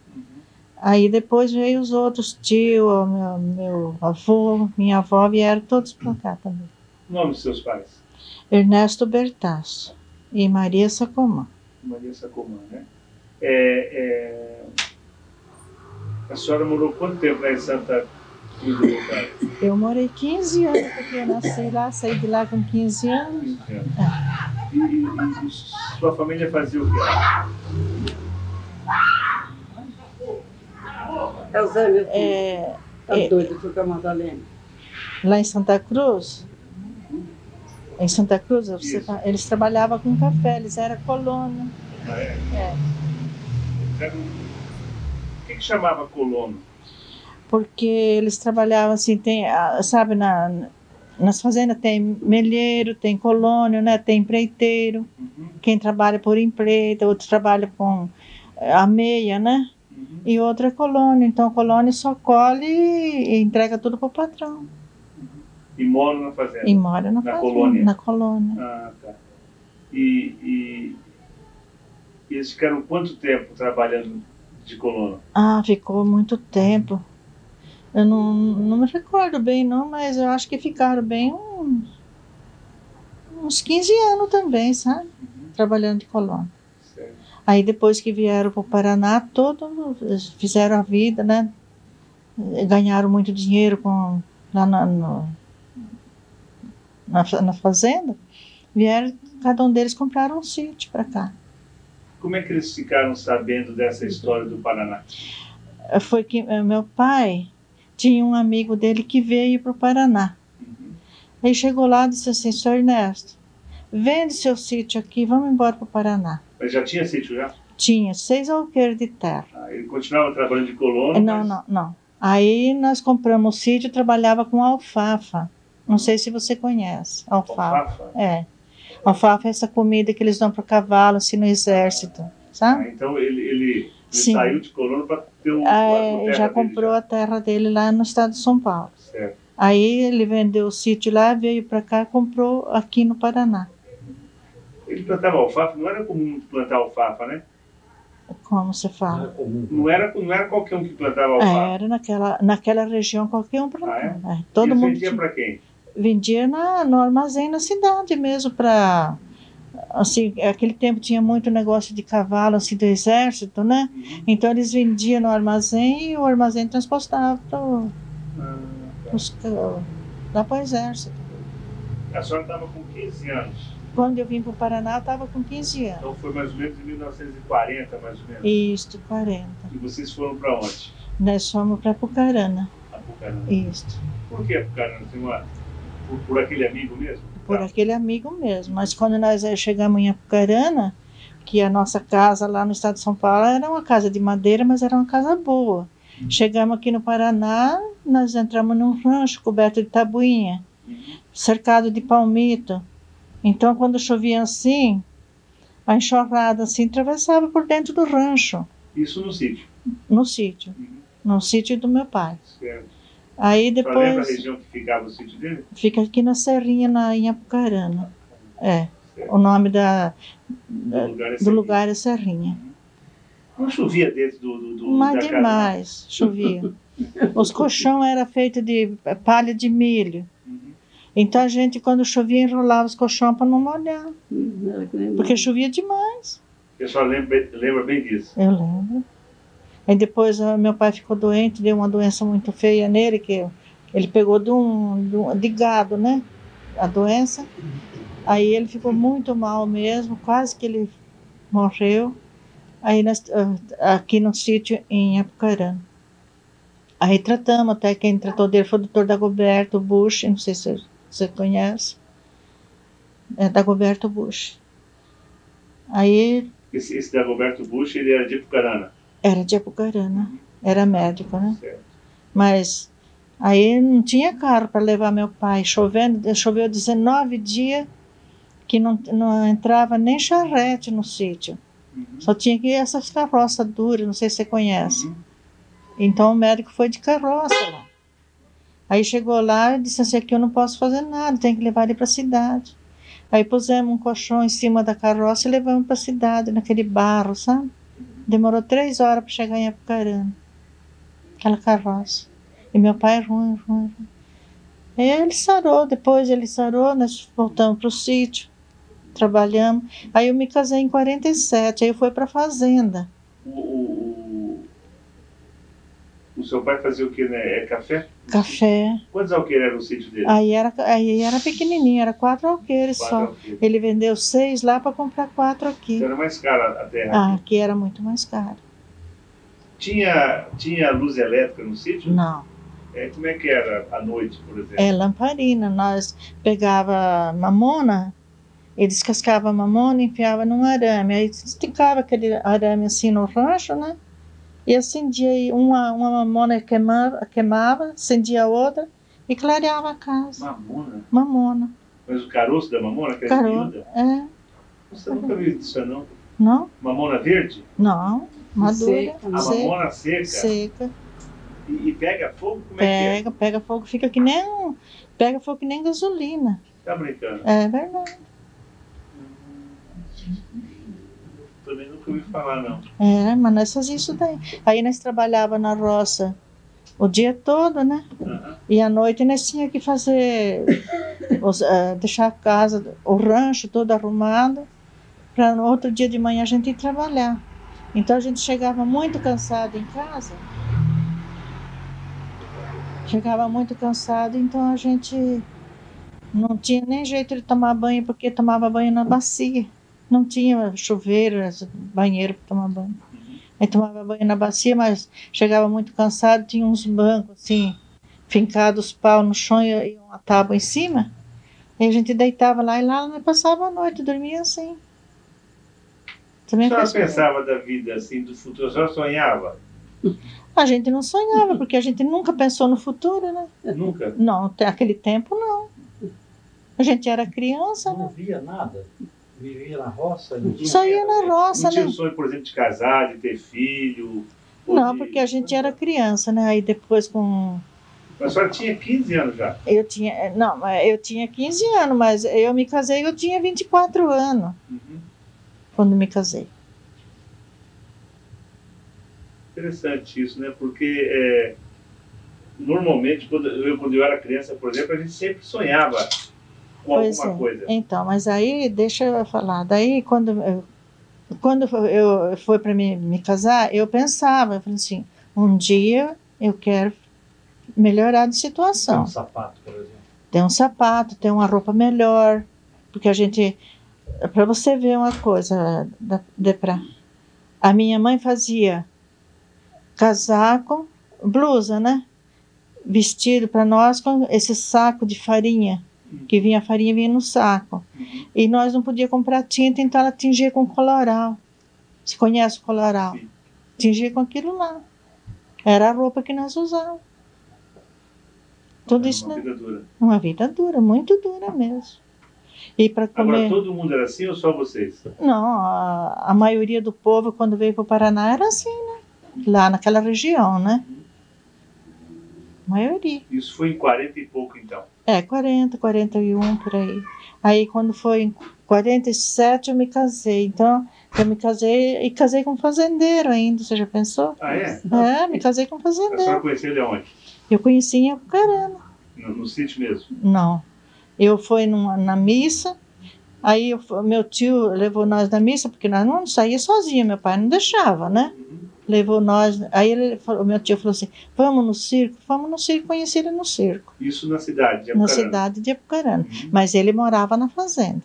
Aí depois veio os outros tios, meu avô, minha avó, vieram todos para cá também. O nome dos seus pais? Ernesto Bertasso e Maria Sacomã. Maria Sacomã, né? A senhora morou quanto tempo lá em Santa Cruz do Rosário? Eu morei 15 anos, porque eu nasci lá, saí de lá com 15 anos. 15 anos. E sua família fazia o quê? É o Zé, meu filho. Tá doido, foi com a Madalena. Lá em Santa Cruz? Em Santa Cruz, eles trabalhavam com café, eles eram colono. Ah, é? Por que chamava colono? Porque eles trabalhavam assim, sabe, nas fazendas tem melheiro, tem colônio, né? Tem empreiteiro. Quem trabalha por empreita, outro trabalha com a meia, né? E outro é colônia. Então, o colônia só colhe e entrega tudo para o patrão. E mora na fazenda? E mora na fazenda, colônia? Na colônia. Ah, tá. E eles ficaram quanto tempo trabalhando de colono? Ah, ficou muito tempo. Eu não me recordo bem, não, mas eu acho que ficaram bem uns 15 anos também, sabe? Trabalhando de colônia. Aí depois que vieram para o Paraná, todos fizeram a vida, né? Ganharam muito dinheiro lá na fazenda. Vieram, cada um deles compraram um sítio para cá. Como é que eles ficaram sabendo dessa história do Paraná? Foi que meu pai tinha um amigo dele que veio para o Paraná. Aí chegou lá e disse assim: Sr. Ernesto, vende seu sítio aqui, vamos embora para o Paraná. Mas já tinha sítio já? Tinha, 6 alqueires de terra. Ele continuava trabalhando de colono? Não. Aí nós compramos o sítio e trabalhava com alfafa. Não sei se você conhece. Alfafa? Alfafa é essa comida que eles dão para o cavalo, assim, no exército, sabe? Então ele saiu de colono para ter já comprou a terra dele lá no estado de São Paulo. Certo. Aí ele vendeu o sítio lá, veio para cá e comprou aqui no Paraná. Ele plantava alfafa? Não era comum plantar alfafa, né? Como você fala? Não era qualquer um que plantava alfafa? Era naquela região qualquer um plantava. Ah, é? Todo mundo vendia para quem? Vendia no armazém na cidade mesmo, para... Assim, aquele tempo tinha muito negócio de cavalo, assim, do exército, né? Então eles vendiam no armazém e o armazém transportava lá para o exército. A senhora estava com 15 anos? Quando eu vim para o Paraná, eu estava com 15 anos. Então foi mais ou menos em 1940, mais ou menos? Isso, 40. E vocês foram para onde? Nós fomos para Apucarana. Apucarana? Isso. Por que Apucarana? Por aquele amigo mesmo? Por aquele amigo mesmo. Mas quando nós chegamos em Apucarana, que a nossa casa lá no estado de São Paulo era uma casa de madeira, mas era uma casa boa. Chegamos aqui no Paraná, nós entramos num rancho coberto de tabuinha, cercado de palmito. Então, quando chovia assim, a enxurrada assim atravessava por dentro do rancho. Isso no sítio? No sítio. No sítio do meu pai. Certo. Aí depois... Você lembra a região que ficava o sítio dele? Fica aqui na Serrinha, em Apucarana. Certo. O nome do lugar é Serrinha. Não chovia dentro Mas da demais, casa, chovia. Os colchões eram feitos de palha de milho. Então a gente, quando chovia, enrolava os colchões para não molhar. Porque chovia demais. A senhora lembra bem disso? Eu lembro. Aí depois meu pai ficou doente, deu uma doença muito feia nele, que ele pegou de gado, né? A doença. Aí ele ficou muito mal mesmo, quase que ele morreu. Aí aqui no sítio em Apucarana. Aí tratamos, até quem tratou dele foi o Dr. Dagoberto Bush, não sei se você conhece. É Dagoberto Bush. Aí... Esse Dagoberto Bush, ele era de Apucarana? Era de Apucarana, era médico, né? Certo. Mas aí não tinha carro para levar meu pai, choveu 19 dias que não entrava nem charrete no sítio. Só tinha que ir essas carroças duras, não sei se você conhece. Então o médico foi de carroça lá. Aí chegou lá e disse assim, aqui eu não posso fazer nada, tem que levar ele para a cidade. Aí pusemos um colchão em cima da carroça e levamos para a cidade, naquele barro, sabe? Demorou 3 horas para chegar em Apucarana, aquela carroça. E meu pai ruim. Aí ele sarou, depois ele sarou, nós voltamos para o sítio, trabalhamos. Aí eu me casei em 47, aí eu fui para a fazenda. O seu pai fazia o que, né? Café? Café. Quantos alqueires era o sítio dele? Aí era pequenininho, era 4 alqueires só. Alqueires. Ele vendeu 6 lá para comprar 4 aqui. Então era mais cara a terra? Aqui era muito mais caro. Tinha luz elétrica no sítio? Não. Como é que era à noite, por exemplo? Lamparina. Nós pegava mamona e descascava a mamona e enfiava num arame. Aí esticava aquele arame assim no rancho, né? E acendia, uma mamona queimava, acendia a outra e clareava a casa. Mamona? Mamona. Mas o caroço da mamona, que é miúda? Você nunca viu isso, não? Não. Mamona verde? Não, madura. Seca. A mamona seca? Seca. E pega fogo? Como é que é? Pega fogo, fica que nem... Pega fogo que nem gasolina. Tá brincando? É verdade. Também nunca ouvi falar, não. Mas nós fazíamos isso daí. Aí nós trabalhávamos na roça o dia todo, né? E à noite nós tínhamos que fazer, deixar a casa, o rancho todo arrumado, para no outro dia de manhã a gente ir trabalhar. Então a gente chegava muito cansado em casa. Então a gente não tinha nem jeito de tomar banho, porque tomava banho na bacia. Não tinha chuveiro, banheiro para tomar banho. Aí tomava banho na bacia, mas chegava muito cansado, tinha uns bancos assim, fincados pau no chão e uma tábua em cima. Aí a gente deitava lá e lá nós passava a noite, dormia assim. Também a senhora pensava da vida assim, do futuro? A senhora sonhava? A gente não sonhava, porque a gente nunca pensou no futuro, né? Nunca? Não, até aquele tempo não. A gente era criança, né? Não via nada? Vivia na roça? Só ia na roça, né? Não tinha né? o sonho, por exemplo, de casar, de ter filho? Não, porque a gente era criança, né? Aí depois com... Mas a senhora tinha 15 anos já? Eu tinha 15 anos, mas eu me casei, eu tinha 24 anos. Quando me casei. Interessante isso, né? Porque normalmente, quando eu era criança, por exemplo, a gente sempre sonhava com alguma coisa. Então, mas aí, deixa eu falar, daí quando eu fui para me casar, eu pensava, eu falei assim, um dia eu quero melhorar de situação. Ter um sapato, por exemplo. Ter um sapato, ter uma roupa melhor, porque a gente, para você ver uma coisa, a minha mãe fazia casaco, blusa, né? Vestido para nós com esse saco de farinha, que vinha a farinha vinha no saco. E nós não podíamos comprar tinta, então ela tingia com coloral. Você conhece o coloral? Sim. Tingia com aquilo lá. Era a roupa que nós usávamos. Tudo isso, uma vida dura. Uma vida dura, muito dura mesmo. E para comer... Agora, todo mundo era assim ou só vocês? Não, a maioria do povo, quando veio para o Paraná, era assim, né? Lá naquela região, né? Maioria. Isso foi em 40 e pouco, então? 40, 41, por aí. Aí, quando foi em 47, eu me casei. Então, eu me casei e casei com um fazendeiro ainda, você já pensou? Ah, é? Me casei com um fazendeiro. A senhora conheceu ele aonde? Eu conheci em Apucarana. No sítio mesmo? Não. Eu fui na missa, aí meu tio levou nós na missa, porque nós não saíamos sozinhos, meu pai não deixava, né? Levou nós, aí o meu tio falou assim, vamos no circo, conheci ele no circo. Isso na cidade de Apucarana? Na cidade de Apucarana, mas ele morava na fazenda.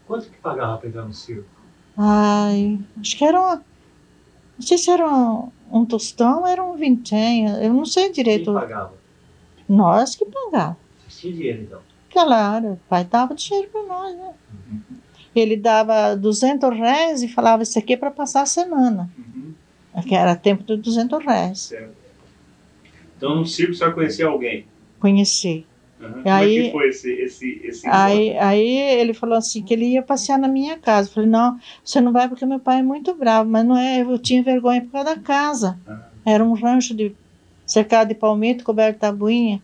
Quanto que pagava para entrar no circo? Ai, acho que era não sei se era um tostão, era um vintém, eu não sei direito. Quem pagava? Nós que pagávamos. Você tinha dinheiro, então? Claro, o pai dava dinheiro para nós, né? Ele dava R$200 e falava, isso aqui é para passar a semana. Que era tempo de R$200. Certo. Então no circo você conhecia alguém? Conheci. Como é que foi esse aí ele falou assim, que ele ia passear na minha casa. Eu falei, não, você não vai porque meu pai é muito bravo. Mas não é, eu tinha vergonha por causa da casa. Era um rancho cercado de palmito, coberto de tabuinha.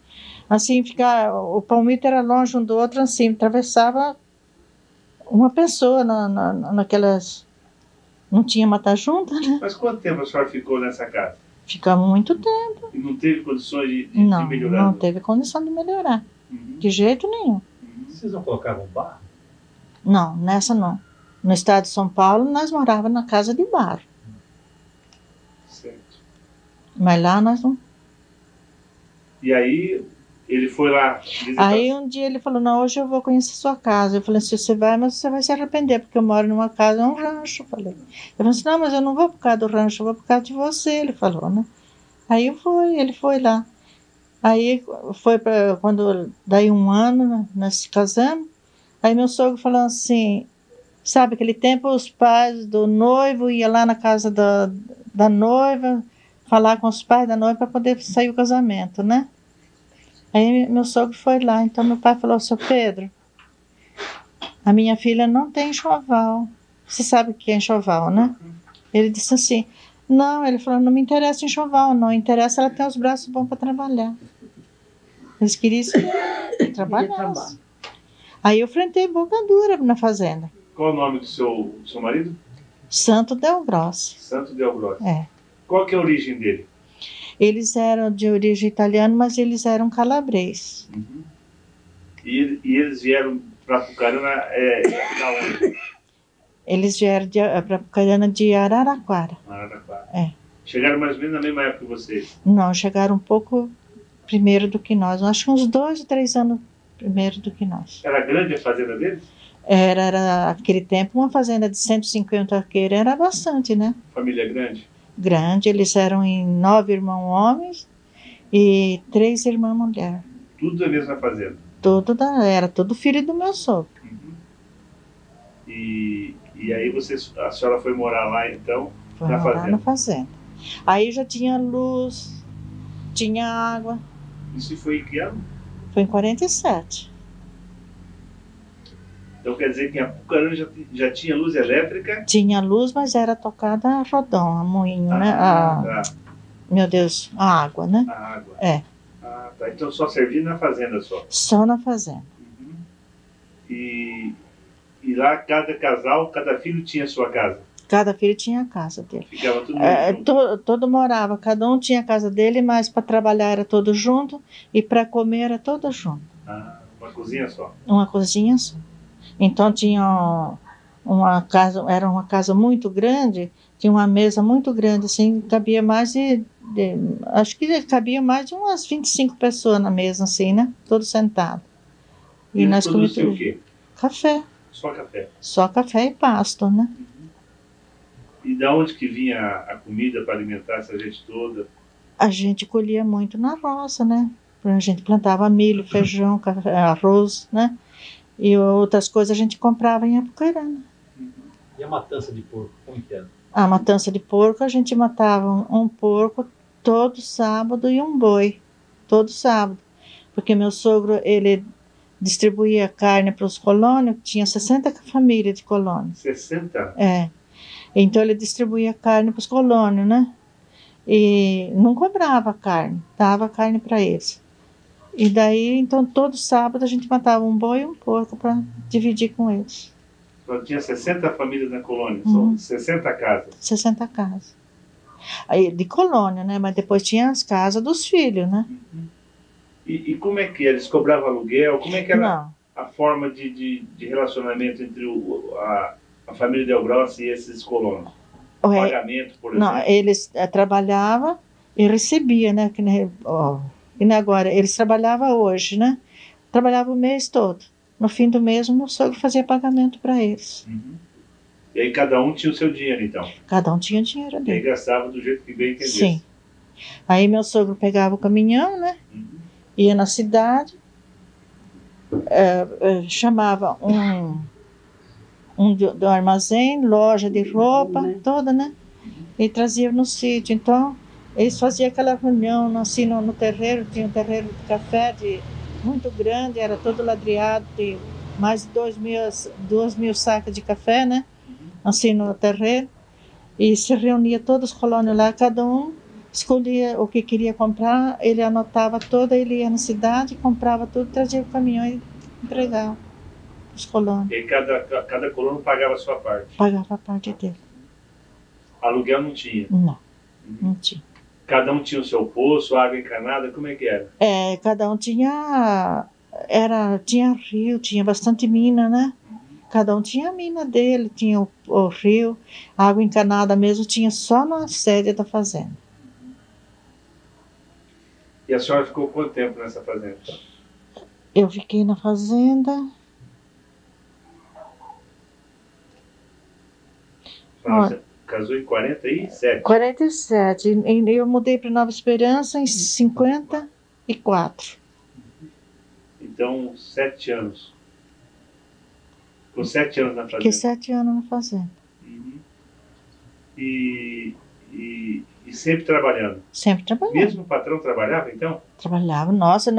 Assim, o palmito era longe um do outro, assim, atravessava uma pessoa naquelas... Não tinha mata junta, né? Mas quanto tempo a senhora ficou nessa casa? Ficamos muito tempo. E não teve condições de melhorar? Não teve condição de melhorar. De jeito nenhum. Vocês não colocavam barro? Não, nessa não. No estado de São Paulo, nós morávamos na casa de barro. Certo. Mas lá nós não... E aí... Ele foi lá visitar. Aí um dia ele falou, não, hoje eu vou conhecer sua casa. Eu falei assim, você vai, mas você vai se arrepender, porque eu moro numa casa, é um rancho. Eu falei assim, não, mas eu não vou por causa do rancho, eu vou por causa de você, ele falou, né? Aí ele foi lá. Aí foi quando, daí um ano, nós se casamos, aí meu sogro falou assim, sabe, aquele tempo os pais do noivo iam lá na casa da noiva, falar com os pais da noiva para poder sair o casamento, né? Aí meu sogro foi lá, então meu pai falou, seu Pedro, a minha filha não tem enxoval. Você sabe o que é enxoval, né? Ele disse assim, não, ele falou, não me interessa enxoval, não interessa ela ter os braços bons para trabalhar. Eles queriam que trabalhasse. Aí eu enfrentei boca dura na fazenda. Qual o nome do seu marido? Santo Del Grossi. Santo Del Grossi. É. Qual que é a origem dele? Eles eram de origem italiana, mas eles eram calabres. E eles vieram para Apucarana da onde? Eles vieram para Apucarana de Araraquara. Araraquara. É. Chegaram mais ou menos na mesma época que vocês? Não, chegaram um pouco primeiro do que nós. Acho que uns 2 ou 3 anos primeiro do que nós. Era grande a fazenda deles? Era aquele tempo, uma fazenda de 150 arqueiros era bastante, né? Família grande? Grande, eles eram em 9 irmãos homens e 3 irmãs mulheres. Tudo da mesma fazenda? Era tudo filho do meu sogro. E aí a senhora foi morar lá então? Foi morar na fazenda. Aí já tinha luz, tinha água. Isso foi em que ano? Foi em 47. Então quer dizer que em Apucarana já tinha luz elétrica? Tinha luz, mas era tocada a rodão, a moinho, né? Meu Deus, a água, né? A água. É. Tá. Então só servia na fazenda só? Só na fazenda. E lá cada casal, cada filho tinha sua casa? Cada filho tinha a casa dele. Ficava tudo junto? Todo morava, cada um tinha a casa dele, mas para trabalhar era todo junto e para comer era todo junto. Uma cozinha só? Uma cozinha só. Então tinha uma casa, era uma casa muito grande, tinha uma mesa muito grande, assim, cabia mais acho que cabia mais de umas 25 pessoas na mesa, assim, né? Todos sentados. E nós comíamos o quê? Café. Só café? Só café e pasto, né? E da onde que vinha a comida para alimentar essa gente toda? A gente colhia muito na roça, né? A gente plantava milho, feijão, café, arroz, né? E outras coisas a gente comprava em Apucarana. E a matança de porco, como que era? A matança de porco, a gente matava um porco todo sábado e um boi, todo sábado. Porque meu sogro, ele distribuía carne para os colônios, tinha 60 famílias de colônios. 60? É. Então ele distribuía carne para os colônios, né? E não cobrava carne, dava carne para eles. E daí, então, todo sábado a gente matava um boi e um porco para dividir com eles. Só tinha 60 famílias na colônia, são 60 casas? 60 casas. Aí, de colônia, né? Mas depois tinha as casas dos filhos, né? E como é que eles cobravam aluguel? Como é que era a forma de relacionamento entre a família Del Grossi e esses colonos? Pagamento, por exemplo? Não, eles trabalhavam e recebiam, né? Que nem agora, eles trabalhavam hoje, né? Trabalhavam o mês todo. No fim do mês, o meu sogro fazia pagamento para eles. E aí cada um tinha o seu dinheiro, então? Cada um tinha o dinheiro dele. E aí gastava do jeito que bem entendesse. Sim. Aí meu sogro pegava o caminhão, né? Ia na cidade, chamava do armazém, loja de roupa, toda, né? E trazia no sítio. Então, eles faziam aquela reunião assim no terreiro, tinha um terreiro de café, muito grande, era todo ladreado, tem mais de 2.000 sacas de café, né? Assim no terreiro. E se reunia todos os colonos lá, cada um escolhia o que queria comprar, ele anotava tudo, ele ia na cidade, comprava tudo, trazia o caminhão e entregava os colonos. E cada colono pagava a sua parte? Pagava a parte dele. Aluguel não tinha? Não, não tinha. Cada um tinha o seu poço, água encanada, como é que era? Cada um tinha rio, tinha bastante mina, né? Cada um tinha a mina dele, tinha o rio, a água encanada mesmo tinha só na sede da fazenda. E a senhora ficou quanto tempo nessa fazenda? Eu fiquei na fazenda... Você casou em 47? 47. E eu mudei para Nova Esperança em 54. Então, 7 anos. Ficou 7 anos na fazenda? Fiquei 7 anos na fazenda. Uhum. E sempre trabalhando? Sempre trabalhando. Mesmo o patrão trabalhava, então? Trabalhava. Nossa,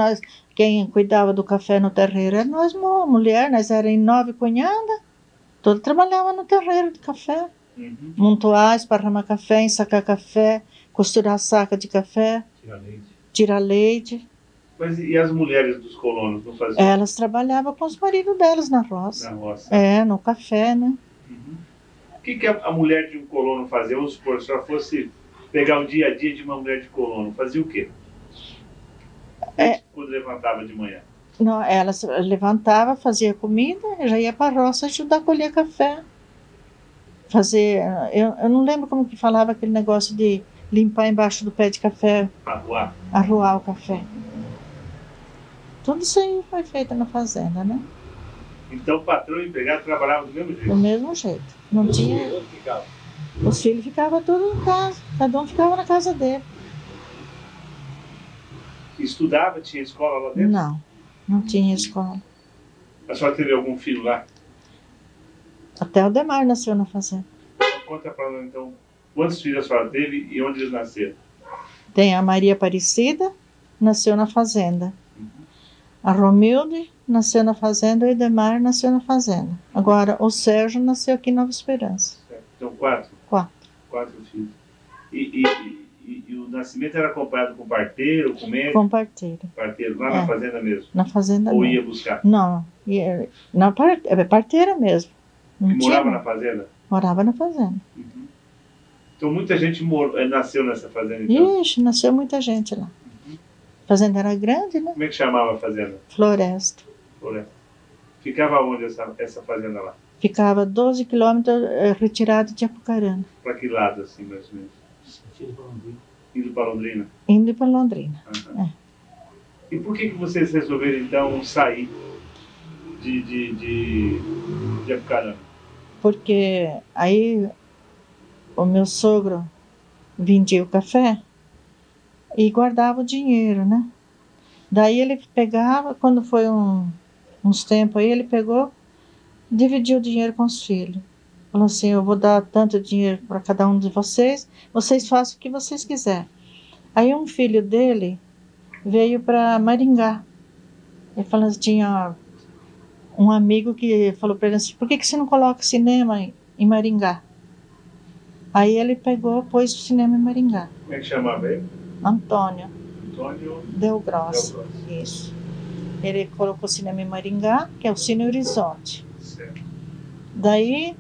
quem cuidava do café no terreiro era nós, mulher. Nós éramos 9 cunhadas. Todos trabalhavam no terreiro de café. Uhum. Montoar, esparramar café, ensacar café, costurar saca de café. Tirar leite. Mas e as mulheres dos colonos não faziam? Elas trabalhavam com os maridos delas na roça. Na roça. No café, né? Uhum. O que a mulher de um colono fazia? Vamos supor, se ela fosse pegar o dia a dia de uma mulher de colono, fazia o quê? Quando levantava de manhã? Não, elas levantavam, fazia comida, já ia para a roça ajudar a colher café. Eu não lembro como que falava aquele negócio de limpar embaixo do pé de café. Arruar o café. Tudo isso aí foi feito na fazenda, né? Então o patrão e o empregado trabalhavam do mesmo jeito? Do mesmo jeito. Não tinha... Os filhos ficavam todos em casa. Cada um ficava na casa dele. Estudava? Tinha escola lá dentro? Não tinha escola. A senhora teve algum filho lá? Até o Demar nasceu na fazenda. Conta para nós então, quantos filhos a senhora teve e onde eles nasceram? Tem a Maria Aparecida, nasceu na fazenda. A Romilde nasceu na fazenda e o Edemar nasceu na fazenda. Agora, o Sérgio nasceu aqui em Nova Esperança. Então, 4? 4. 4 filhos. E o nascimento era acompanhado com parteiro, com médico? Com parteiro. Parteiro, lá na fazenda mesmo? Na fazenda mesmo. Ou ia buscar? Não, parteira mesmo. Morava na fazenda? Morava na fazenda. Uhum. Então muita gente nasceu nessa fazenda, então? Ixi, nasceu muita gente lá. A fazenda era grande, né? Como é que chamava a fazenda? Floresta. Ficava onde essa fazenda lá? Ficava 12 quilômetros retirado de Apucarana. Para que lado, assim, mais ou menos? Indo para Londrina? Indo para Londrina. Uhum. E por que vocês resolveram, então, sair de Apucarana? Porque aí o meu sogro vendia o café e guardava o dinheiro, né? Daí ele pegava, quando foi uns tempos aí, ele pegou, dividiu o dinheiro com os filhos. Falou assim, eu vou dar tanto dinheiro para cada um de vocês façam o que vocês quiserem. Aí um filho dele veio para Maringá. Ele falou assim, tinha um amigo que falou para ele assim, por que você não coloca cinema em Maringá? Aí ele pegou, pôs o cinema em Maringá. Como é que chamava ele? Antônio. Deu Grosso. Isso. Ele colocou o cinema em Maringá, que é o Cine Horizonte. Certo. Daí,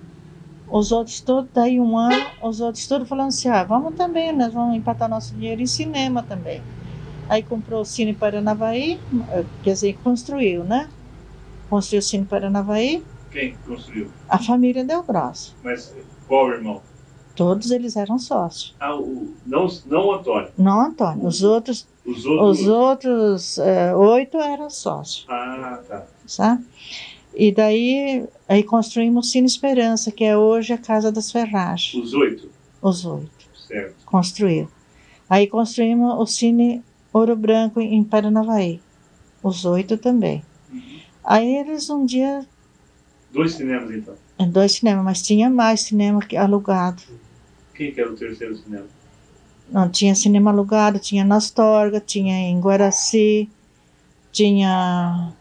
os outros todos, daí um ano, os outros todos falando assim, vamos também, nós vamos empatar nosso dinheiro em cinema também. Aí comprou o Cine Paranavaí, quer dizer, construiu, né? Construiu o Cine Paranavaí. Quem construiu? A família Deu Grosso. Mas qual irmão? Todos eles eram sócios. Não o Antônio? Não o Antônio. Os outros 8 eram sócios. Tá. Sabe? E daí aí construímos o Cine Esperança, que é hoje a Casa das Ferragens. Os 8? Os 8. Certo. Construiu. Aí construímos o Cine Ouro Branco em Paranavaí. Os 8 também. Uhum. Aí eles um dia... 2 cinemas, então? 2 cinemas, mas tinha mais cinema alugado. Quem que era o terceiro cinema? Não, tinha cinema alugado, tinha na Astorga, tinha em Guaraci, Tinha...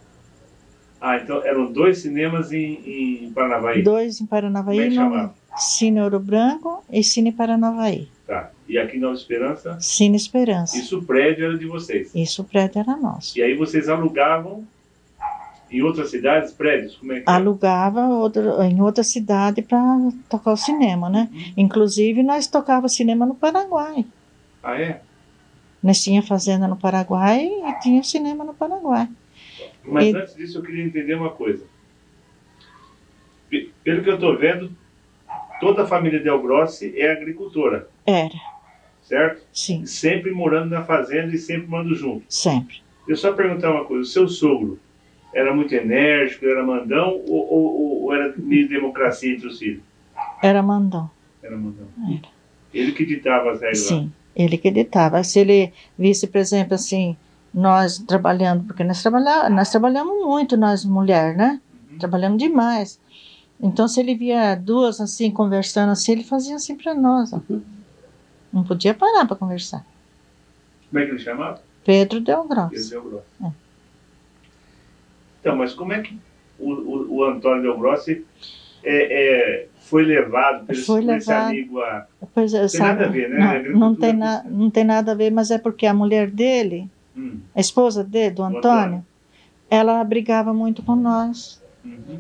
Ah, então eram 2 cinemas em Paranavaí? 2 em Paranavaí. Como é que chamava? Cine Ouro Branco e Cine Paranavaí. Tá. E aqui em Nova Esperança? Cine Esperança. Isso o prédio era de vocês? Isso o prédio era nosso. E aí vocês alugavam em outras cidades prédios? Como é que alugava em outra cidade para tocar o cinema, né? Inclusive nós tocava cinema no Paraguai. Ah, é? Nós tinha fazenda no Paraguai e tinha cinema no Paraguai. Mas antes disso eu queria entender uma coisa. Pelo que eu estou vendo, toda a família Del Grossi é agricultora. Era. Certo? Sim. Sempre morando na fazenda e sempre morando junto. Sempre. Eu só perguntar uma coisa, o seu sogro era muito enérgico, era mandão ou era meio democracia entre os filhos? Era mandão. Era mandão. Era. Ele que ditava as regras? Sim, ele que ditava. Se ele visse, por exemplo, assim, nós trabalhando, porque nós trabalhamos muito, nós mulheres, né? Trabalhamos demais. Então, se ele via 2 assim, conversando assim, ele fazia assim para nós. Ó. Não podia parar para conversar. Como é que ele chamava? Pedro Del Grossi. Pedro Del Grossi. Então, mas como é que o Antônio Del Grossi foi levado por esse amigo a... Pois é, não tem nada a ver, né? Não tem nada a ver, mas é porque a mulher dele, a esposa dele, do Antônio, ela brigava muito com nós.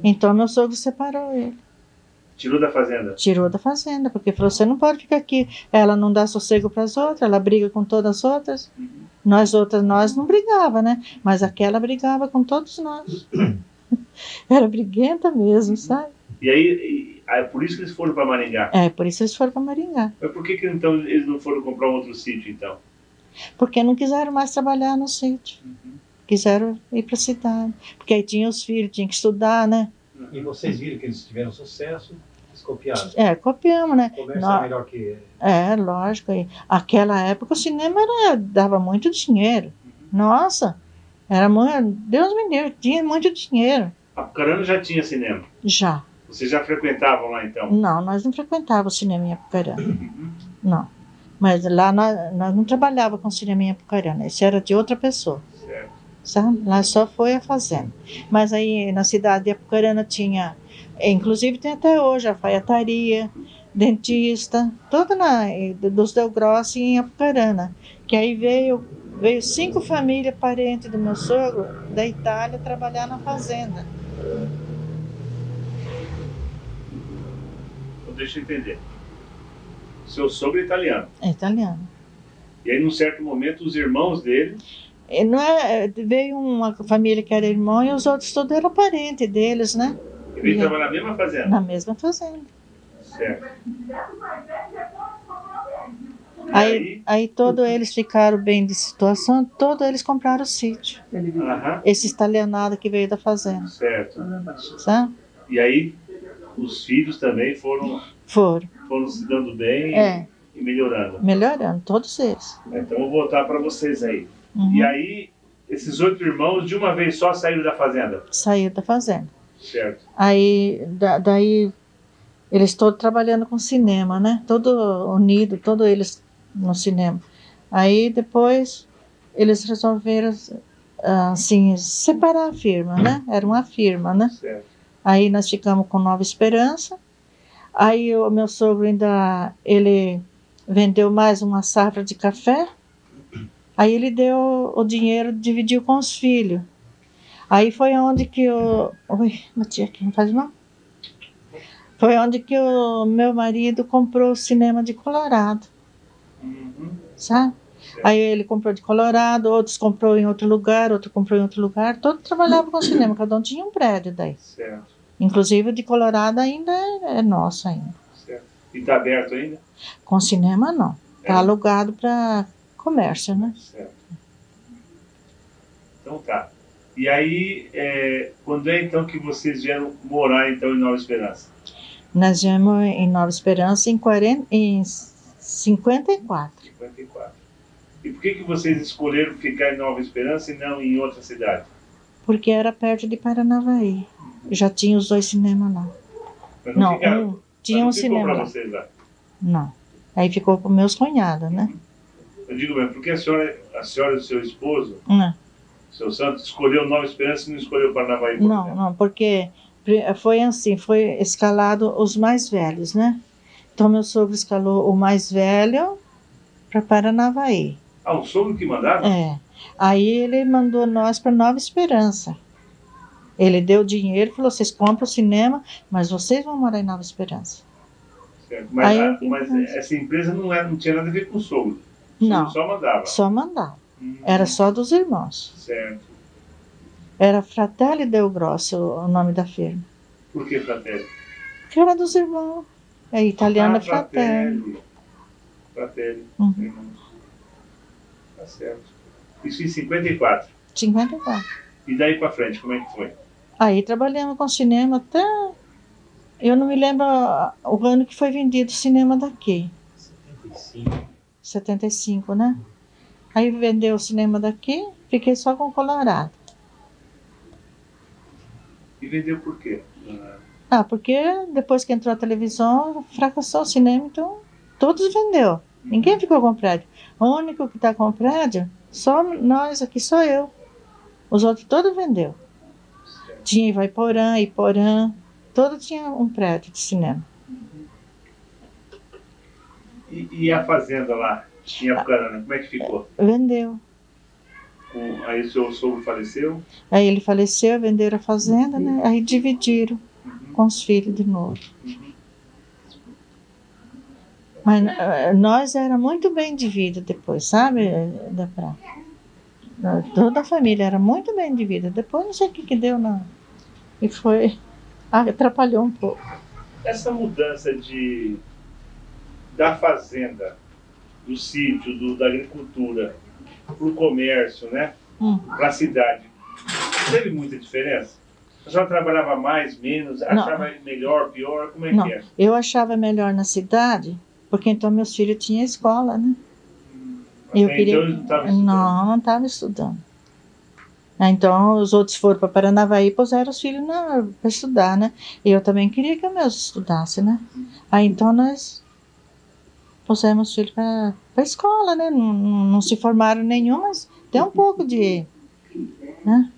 Então, meu sogro separou ele. Tirou da fazenda? Tirou da fazenda, porque falou, você não pode ficar aqui. Ela não dá sossego para as outras, ela briga com todas as outras. Nós não brigava, né? Mas aquela brigava com todos nós. Era briguenta mesmo, sabe? E aí, por isso que eles foram para Maringá? É, por isso eles foram para Maringá. Mas por que então eles não foram comprar um outro sítio, então? Porque não quiseram mais trabalhar no sítio. Quiseram ir para a cidade. Porque aí tinha os filhos, tinha que estudar, né? E vocês viram que eles tiveram sucesso, eles copiaram? Copiamos, né? O comércio é melhor que... lógico. E aquela época o cinema dava muito dinheiro. Nossa, era muito... Deus me livre, tinha muito dinheiro. Apucarana já tinha cinema? Já. Vocês já frequentavam lá, então? Não, nós não frequentávamos o cinema em Apucarana. Não. Mas lá nós não trabalhávamos com cinema em Apucarana. Esse era de outra pessoa. Certo. Sabe? Lá só foi a fazenda. Mas aí na cidade de Apucarana tinha, inclusive tem até hoje, a alfaiataria, dentista, toda dos Del Grossi em Apucarana. Que aí veio 5 famílias parentes do meu sogro da Itália trabalhar na fazenda. Então deixa eu entender. Seu sogro é italiano? É italiano. E aí num certo momento os irmãos dele... veio uma família que era irmão e os outros todos eram parentes deles, né? E veio trabalhar na mesma fazenda? Na mesma fazenda. Certo. Aí todos eles ficaram bem de situação, todos eles compraram o sítio. Esse italianado que veio da fazenda. Certo. Sabe? E aí os filhos também foram se dando bem e melhorando? Melhorando, todos eles. Então vou voltar para vocês aí. E aí, esses 8 irmãos, de uma vez só, saíram da fazenda? Saíram da fazenda. Certo. Aí, daí, eles todos trabalhando com cinema, né? Todo unido, todos eles no cinema. Aí, depois, eles resolveram, assim, separar a firma, né? Era uma firma, né? Certo. Aí, nós ficamos com Nova Esperança. Aí, o meu sogro ele vendeu mais uma safra de café. Aí ele deu o dinheiro, dividiu com os filhos. Aí foi onde que Oi, bati aqui, não faz mal? Foi onde que o meu marido comprou o cinema de Colorado. Sabe? Aí ele comprou de Colorado, outros comprou em outro lugar, outro comprou em outro lugar. Todos trabalhavam com cinema, cada um tinha um prédio daí. Certo. Inclusive o de Colorado ainda é nosso ainda. Certo. E está aberto ainda? Com cinema não. Está alugado para comércio, né? Certo. Então tá. E aí, quando é então que vocês vieram morar então em Nova Esperança? Nós viemos em Nova Esperança em 54. 54. E por que vocês escolheram ficar em Nova Esperança e não em outra cidade? Porque era perto de Paranavaí. Já tinha os 2 cinemas lá. Mas não ficaram? Tinha um cinema lá. Vocês lá? Não. Aí ficou com meus cunhados, né? Eu digo, mas porque a senhora e o seu esposo Seu Santos escolheu Nova Esperança e não escolheu Paranavaí? Não, porque foi assim, foi escalado os mais velhos, né? Então meu sogro escalou o mais velho para Paranavaí. Ah, o sogro que mandava? É. Aí ele mandou nós para Nova Esperança. Ele deu dinheiro e falou, vocês compram o cinema, mas vocês vão morar em Nova Esperança. Certo. Mas essa empresa não tinha nada a ver com o sogro? Não. Só mandava? Só mandava. Era só dos irmãos. Certo. Era Fratelli Del Grosso o nome da firma. Por que Fratelli? Porque era dos irmãos. É italiano, Fratelli. Fratelli. Tá certo. Isso em 54? 54. E daí pra frente, como é que foi? Aí trabalhamos com cinema até... Eu não me lembro o ano que foi vendido o cinema daqui. 75, né? Aí vendeu o cinema daqui, fiquei só com o Colorado. E vendeu por quê? Porque depois que entrou a televisão, fracassou o cinema, então todos vendeu. Ninguém ficou com o prédio. O único que está com o prédio, só nós aqui, só eu. Os outros todos vendeu. Tinha Iporã, todo tinha um prédio de cinema. E a fazenda lá, em Apucarana, como é que ficou? Vendeu. Aí o seu sogro faleceu? Aí ele faleceu, venderam a fazenda, né? Aí dividiram com os filhos de novo. Mas nós era muito bem de vida depois, sabe, da praia. Toda a família era muito bem de vida. Depois não sei o que deu, não. E foi... atrapalhou um pouco. Essa mudança da fazenda, do sítio, da agricultura, para o comércio, né? Para a cidade, teve muita diferença? A senhora trabalhava mais, menos? Achava melhor, pior? Como é que é? Eu achava melhor na cidade, porque então meus filhos tinham escola, né? Eu queria... Então não estava estudando? Não estava estudando. Então os outros foram para Paranavaí e puseram os filhos para estudar, né? E eu também queria que os meus estudassem, né? Aí então nós pusemos os filhos para a escola, né? Não se formaram nenhum, mas tem um pouco de... né?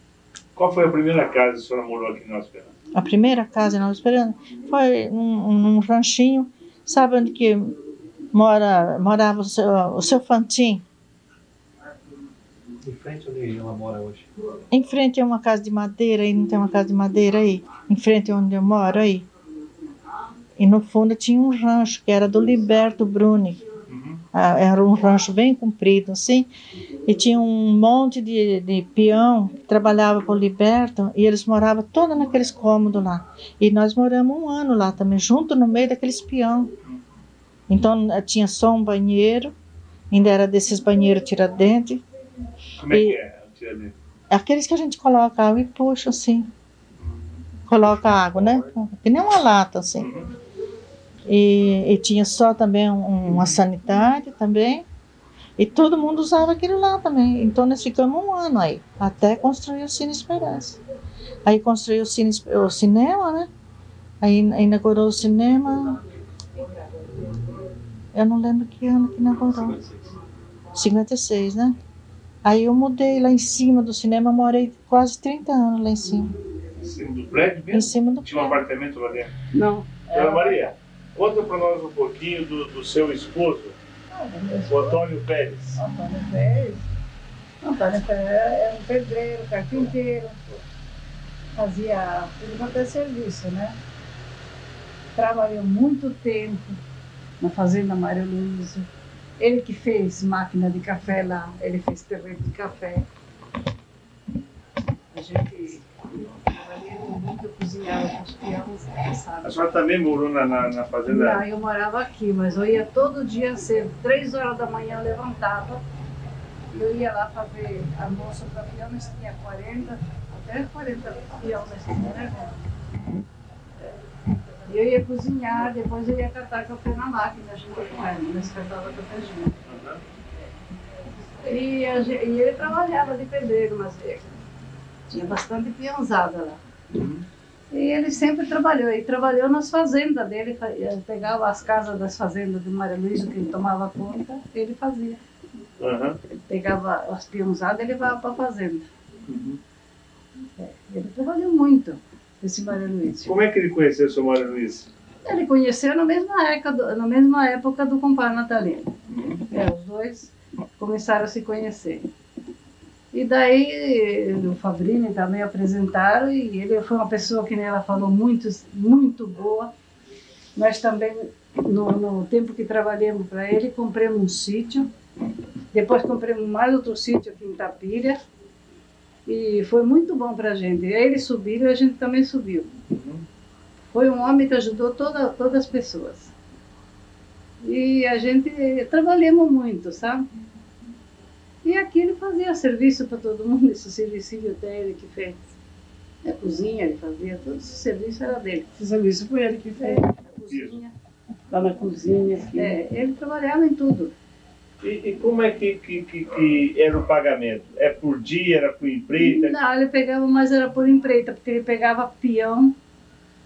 Qual foi a primeira casa que a senhora morou aqui em Nova Esperança? A primeira casa em Nova Esperança foi num ranchinho, sabe onde que morava o seu Fantin? Em frente onde ela mora hoje? Em frente é uma casa de madeira, aí não tem uma casa de madeira aí? Em frente onde eu moro aí. E no fundo tinha um rancho que era do Liberto Bruni. Era um rancho bem comprido, assim. E tinha um monte de peão que trabalhava para o Liberto e eles moravam todos naqueles cômodos lá. E nós moramos 1 ano lá também, junto no meio daqueles peão. Então tinha só um banheiro, ainda era desses banheiros tiradentes. Como é que é o tiradentes? Aqueles que a gente coloca água e puxa assim. Coloca água, né? Que nem uma lata assim. E tinha só também uma sanitária também. E todo mundo usava aquilo lá também. Então nós ficamos 1 ano aí, até construir o Cine Esperança. Aí construiu o cinema, né? Aí inaugurou o cinema. Eu não lembro que ano que inaugurou. 56, né? Aí eu mudei lá em cima do cinema, morei quase 30 anos lá em cima. Em cima do prédio mesmo? Em cima do Tinha um apartamento lá dentro? Não. Dona Maria, conta para nós um pouquinho do seu esposo, o Antônio Pérez. Antônio Pérez é um pedreiro, carpinteiro. Fazia tudo quanto é serviço, né? Trabalhou muito tempo na fazenda Maria Luísa. Ele que fez máquina de café lá, ele fez terreiro de café. A gente muito cozinhava com os peões, sabe? A senhora também morou na fazenda? Não, eu morava aqui, mas eu ia todo dia cedo, 3 horas da manhã eu levantava. Eu ia lá fazer almoço para peões, tinha 40, até 40 peões, né? Eu ia cozinhar, depois eu ia catar café na máquina junto com ela, nós catava café junto. E ele trabalhava de pedreiro, mas tinha bastante peãozada lá. E ele sempre trabalhou, ele trabalhou nas fazendas dele, pegava as casas das fazendas de Maria Luísa, que ele tomava conta, ele fazia. Ele pegava as peãozadas e levava para a fazenda. Ele trabalhou muito, esse Mário Luiz. Como é que ele conheceu o seu Mário Luiz? Ele conheceu na mesma época do compadre Natalino. Os dois começaram a se conhecer. E daí o Fabrini também apresentaram, e ele foi uma pessoa que ela falou muito boa. Nós também, no tempo que trabalhamos para ele, compramos um sítio. Depois compramos mais outro sítio aqui em Itapira. E foi muito bom para a gente. Eles subiram e a gente também subiu. Foi um homem que ajudou todas as pessoas. E a gente trabalhamos muito, sabe? E aqui ele fazia serviço para todo mundo, esse serviço até ele que fez. A cozinha ele fazia, todo esse serviço era dele. Esse serviço foi ele que fez. A cozinha. Lá na cozinha. Aqui. Ele trabalhava em tudo. E como é que era o pagamento? É por dia, era por empreita? Não, ele pegava, mas era por empreita, porque ele pegava peão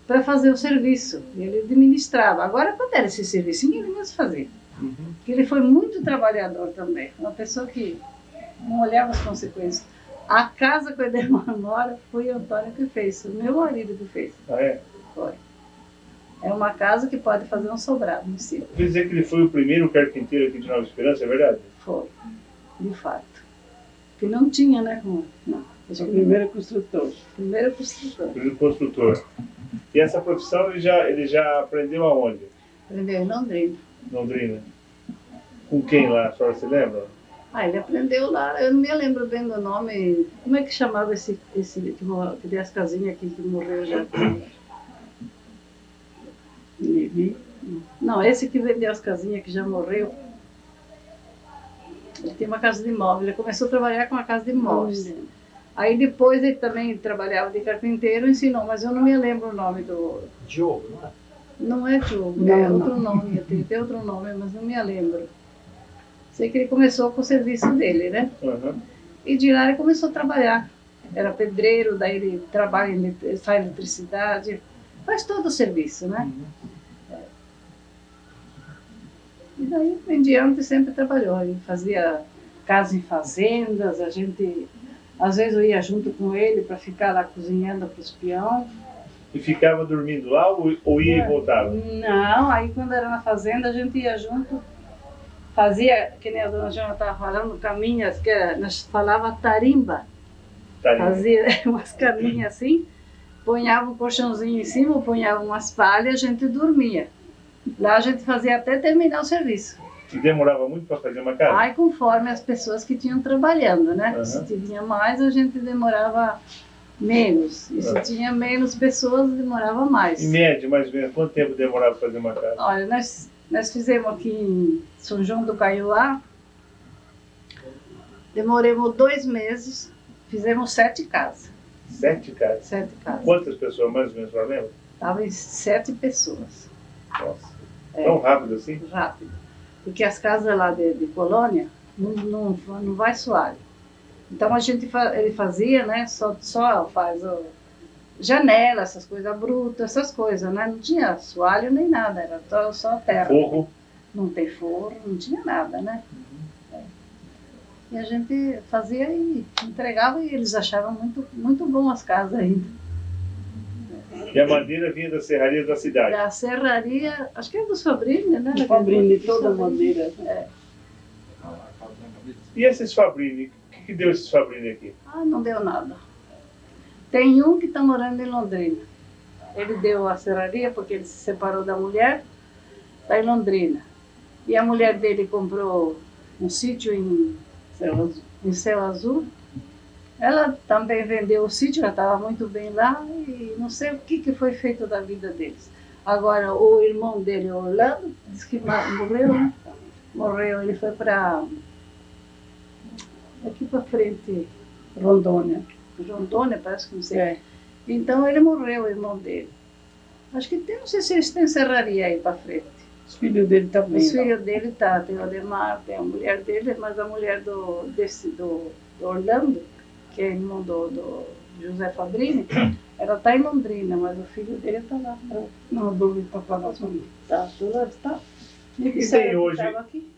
para fazer o serviço. Ele administrava. Agora, quando era esse serviço, ele mesmo fazia. Porque ele foi muito trabalhador também. Uma pessoa que não olhava as consequências. A casa que eu dei uma nora foi o Antônio que fez, o meu marido que fez. Ah, é? Foi. É uma casa que pode fazer um sobrado em cima. Quer dizer que ele foi o primeiro carpinteiro aqui de Nova Esperança, é verdade? Foi, de fato. Que não tinha, né? Não. O primeiro construtor. Primeiro construtor. Primeiro construtor. E essa profissão ele já aprendeu aonde? Aprendeu em Londrina. Londrina. Com quem lá? A senhora se lembra? Ele aprendeu lá, eu não me lembro bem do nome. Como é que chamava esse que deu as casinhas aqui, que morreu já? Levi? Não, esse que vendeu as casinhas, que já morreu. Ele tem uma casa de imóveis, ele começou a trabalhar com uma casa de imóveis. Aí depois ele também trabalhava de carpinteiro, ensinou, mas eu não me lembro o nome do... Diogo, não é? Não é Diogo, é outro nome, tem outro nome, mas não me lembro. Sei que ele começou com o serviço dele, né? E de lá ele começou a trabalhar. Era pedreiro, daí ele trabalha, faz eletricidade, faz todo o serviço, né? E daí, em diante, sempre trabalhou. Ele fazia casa em fazendas, a gente... Às vezes eu ia junto com ele para ficar lá cozinhando para os peões. E ficava dormindo lá ou ia e voltava? Não, aí quando era na fazenda a gente ia junto. Fazia, que nem a dona Joana estava falando, caminhas, que nós falava tarimba. Fazia umas caminhas assim, ponhava um colchãozinho em cima, ponhava umas palhas, a gente dormia. Lá a gente fazia até terminar o serviço. E demorava muito para fazer uma casa? Aí conforme as pessoas que tinham trabalhando, né? Se tinha mais, a gente demorava menos. E se tinha menos pessoas, demorava mais. Em média, mais ou menos, quanto tempo demorava para fazer uma casa? Olha, nós fizemos aqui em São João do Caiuá, demoramos 2 meses, fizemos 7 casas. 7 casas? 7 casas. Quantas pessoas, mais ou menos, você lembra? Estavam em 7 pessoas. Nossa, tão rápido assim? Rápido. Porque as casas lá de colônia não vai soalho. Então ele fazia, né? Só faz janela, essas coisas brutas, essas coisas, né? Não tinha soalho nem nada, era só terra. Forro? Não tem forro, não tinha nada, né? E a gente fazia e entregava e eles achavam muito bom as casas ainda. E a madeira vinha da serraria da cidade? Da serraria, acho que é dos Fabrini, né? Dos Fabrini, toda a madeira. E esses Fabrini, o que deu esses Fabrini aqui? Não deu nada. Tem um que está morando em Londrina. Ele deu a serraria porque ele se separou da mulher, está em Londrina. E a mulher dele comprou um sítio em Céu Azul. Ela também vendeu o sítio, ela estava muito bem lá e não sei o que foi feito da vida deles. Agora, o irmão dele, Orlando, disse que morreu, né? Morreu, ele foi para... aqui para frente, Rondônia. Rondônia, parece que não sei. Então, ele morreu, o irmão dele. Acho que não sei se eles têm serraria aí para frente. Os filhos dele também. Os filhos dele tem o Ademar, tem a mulher dele, mas a mulher do Orlando, que é irmão do José Fabrini, ela está em Londrina, mas o filho dele está lá. Não, dúvida para falar comigo. Tá, do lado está.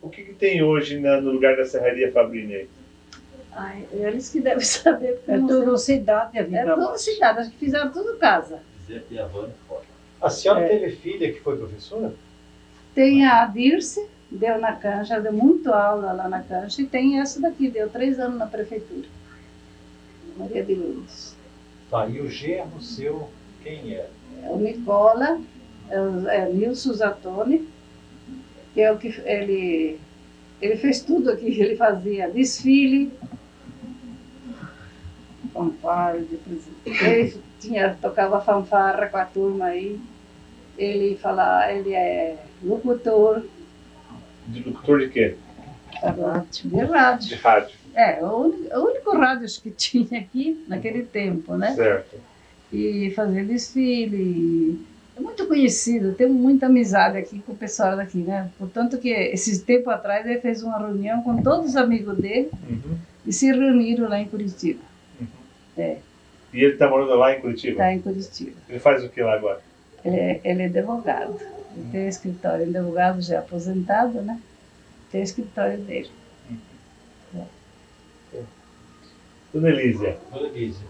O que tem hoje no lugar da serraria Fabrini aí? Ai, eles que devem saber. É tudo cidade a vida. É tudo cidade, acho que fizeram tudo casa. A senhora teve filha que foi professora? Tem a Dirce, deu na Cancha, deu muito aula lá na Cancha, e tem essa daqui, deu 3 anos na prefeitura. Maria de Lourdes. Tá, e o genro seu, quem é? É o Nicola, é o Nilson Zatoni, que é o que ele fez tudo aqui, ele fazia desfile, fanfarra, ele tocava fanfarra com a turma aí, ele é locutor. De locutor de quê? De rádio. De rádio. É, o único rádio que tinha aqui naquele tempo, né? Certo. E fazia desfile. É muito conhecido, tenho muita amizade aqui com o pessoal daqui, né? Portanto que esses tempo atrás ele fez uma reunião com todos os amigos dele e se reuniram lá em Curitiba. É. E ele está morando lá em Curitiba? Está em Curitiba. Ele faz o que lá agora? Ele é advogado. Ele tem escritório, ele é advogado já aposentado, né? Tem escritório dele. Dona Elísia. Dona Elísia.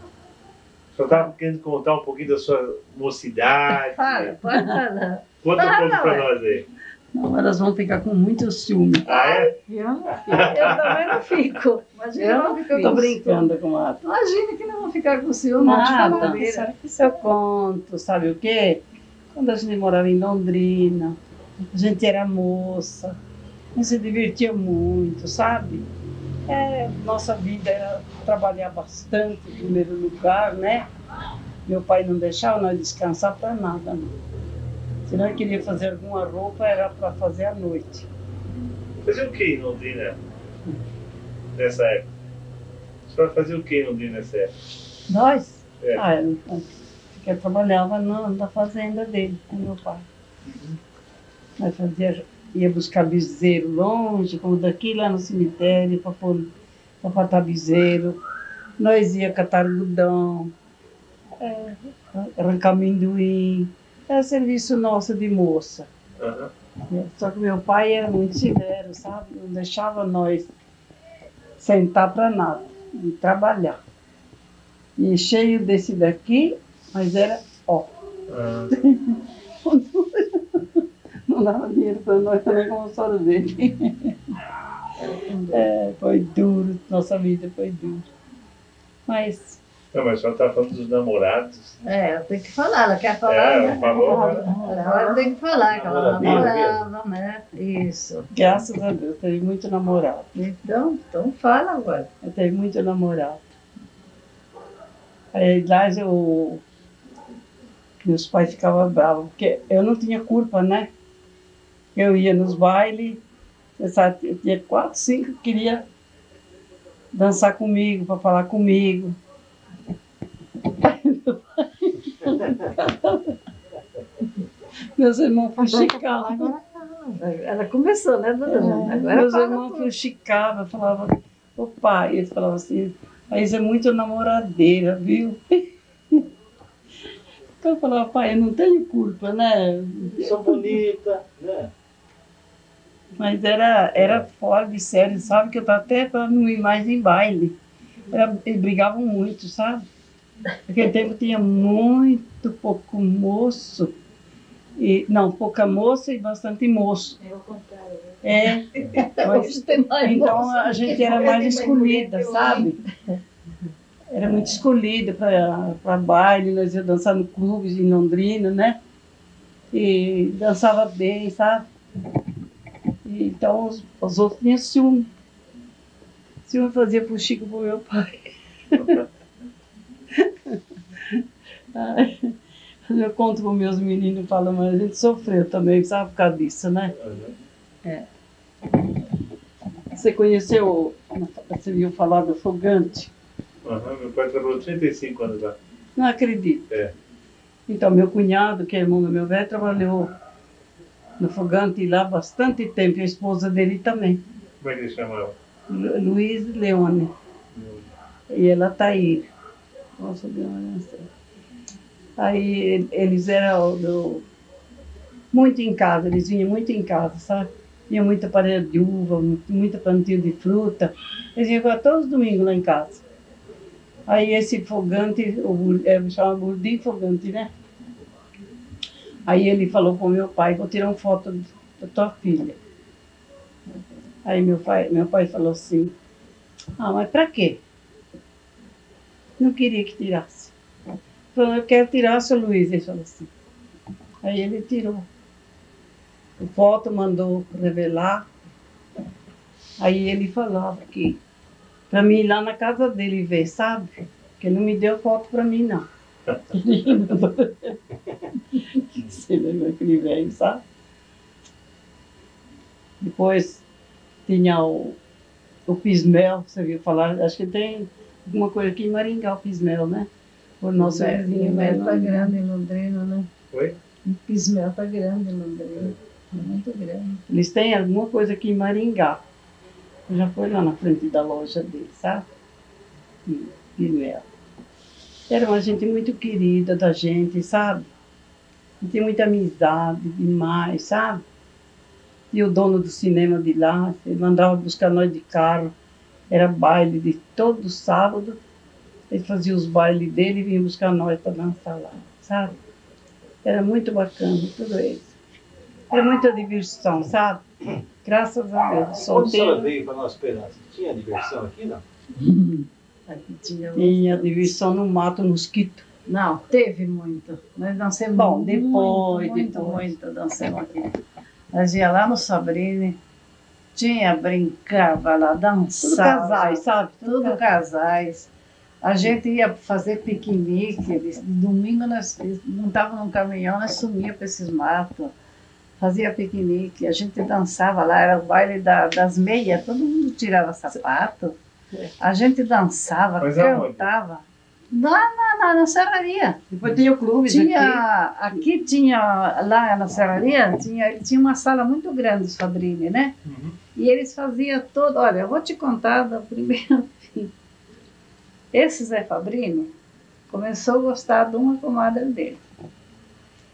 Só estava querendo contar um pouquinho da sua mocidade. Fala, pode falar. Conta um pouco para nós aí. Não, elas vão ficar com muito ciúme. Ah, é? Eu também não fico. Imagina, Eu não fico. Tô brincando com ela. Imagina que não vão ficar com ciúme. Nada. Isso eu conto, sabe o quê? Quando a gente morava em Londrina, a gente era moça, a gente se divertia muito, sabe? Nossa vida era trabalhar bastante em primeiro lugar, né? Meu pai não deixava nós descansar para nada, não. Se nós queríamos fazer alguma roupa, era para fazer à noite. Fazia o que em Londrina nessa época? A senhora fazia o que em Londrina nessa época? Nós? É. Eu trabalhava na fazenda dele, com meu pai. Nós ia buscar bezerro longe, como daqui lá no cemitério, para matar bezerro. Nós ia catar algodão, arrancar amendoim. Era serviço nosso de moça. Só que meu pai era muito severo, sabe? Não deixava nós sentar para nada, e trabalhar. E cheio desse daqui, mas era ó. Não dava dinheiro para nós também como sorvete. Foi duro, nossa vida foi dura. Mas... Não, mas a senhora está falando dos namorados. Eu tenho que falar, ela quer falar, né? Falou. Agora tem que falar, que ela namorava, né? Isso. Graças a Deus, teve muito namorado. Então fala agora. Eu teve muito namorado. Aí lá meus pais ficavam bravos, porque eu não tinha culpa, né? Eu ia nos bailes, você sabe, eu tinha 4, 5 que queria dançar comigo, para falar comigo. Meus irmãos fuxicavam. Ela começou, né, dona? Meus irmãos fuxicavam, falavam, ô pai, eles falavam assim, a Isa é muito namoradeira, viu? Então eu falava, pai, eu não tenho culpa, né? Sou bonita, né? Mas era fora de série, sabe? Que eu tava até para não ir mais em baile. Eles brigavam muito, sabe? Naquele tempo tinha muito pouco moço. Pouca moça e bastante moço. É o contrário. Mas, então a gente era mais escolhida, sabe? Era muito escolhida para baile, nós íamos dançar no clube em Londrina, né? E dançava bem, sabe? E, então os outros tinham ciúme. Ciúme fazia fuxico pro meu pai. Eu conto com meus meninos, falam, mas a gente sofreu também, sabe, por causa disso, né? Você conheceu, você viu falar do Fogante? Meu pai trabalhou 35 anos lá. Não acredito. Então, meu cunhado, que é irmão do meu velho, trabalhou no Fogante lá bastante tempo, e a esposa dele também. Como é que ele chamava? Luiz Leone. E ela Taíra. Nossa, aí eles eram muito em casa, eles vinham muito em casa, sabe? tinha muita parede de uva, muita plantio de fruta. Eles iam todos os domingos lá em casa. Aí esse fogante, chama Burdim Fogante, né? Aí ele falou para o meu pai, vou tirar uma foto da tua filha. Aí meu pai falou assim, mas para quê? Não queria que tirasse. Falou, eu quero tirar, seu Luiz. Ele falou assim. Aí ele tirou. O foto mandou revelar. Aí ele falava que para mim ir lá na casa dele ver, sabe? Que não me deu foto para mim, não. Que cena, aquele velho, sabe? Depois tinha o Pismel, você viu falar? Acho que tem alguma coisa aqui em Maringá, o Pismel, né? O nosso vizinho. O Pismel está grande em Londrina, né? Oi? O Pismel está grande em Londrina. Muito grande. Eles têm alguma coisa aqui em Maringá. Eu já fui lá na frente da loja dele, sabe? Pismel. Era uma gente muito querida da gente, sabe? Tinha muita amizade demais, sabe? E o dono do cinema de lá, ele mandava buscar nós de carro. Era baile de todo sábado. Ele fazia os bailes dele e vinha buscar nós para dançar lá, sabe? Era muito bacana, tudo isso. Era muita diversão, sabe? Graças a Deus. Quando a senhora veio para a Nova Esperança, tinha diversão aqui, não? Aqui tinha diversão no mato, mosquito. Não, teve muito. Nós dançamos muito dançamos aqui. Nós ia lá no Sabrine, brincava lá, dançava. Tudo casais, sabe? Tudo casais. A gente ia fazer piquenique, de domingo nós montávamos num caminhão, nós sumíamos para esses matos, fazia piquenique, a gente dançava lá, era o baile das meias, todo mundo tirava sapato, a gente dançava, cantava. Na serraria. Depois tinha o clube aqui tinha, lá na serraria, tinha uma sala muito grande, os Fabrini, né? Uhum. E eles faziam todo, olha, eu vou te contar do primeiro ao fim. Esse Zé Fabrini começou a gostar de uma comadre dele.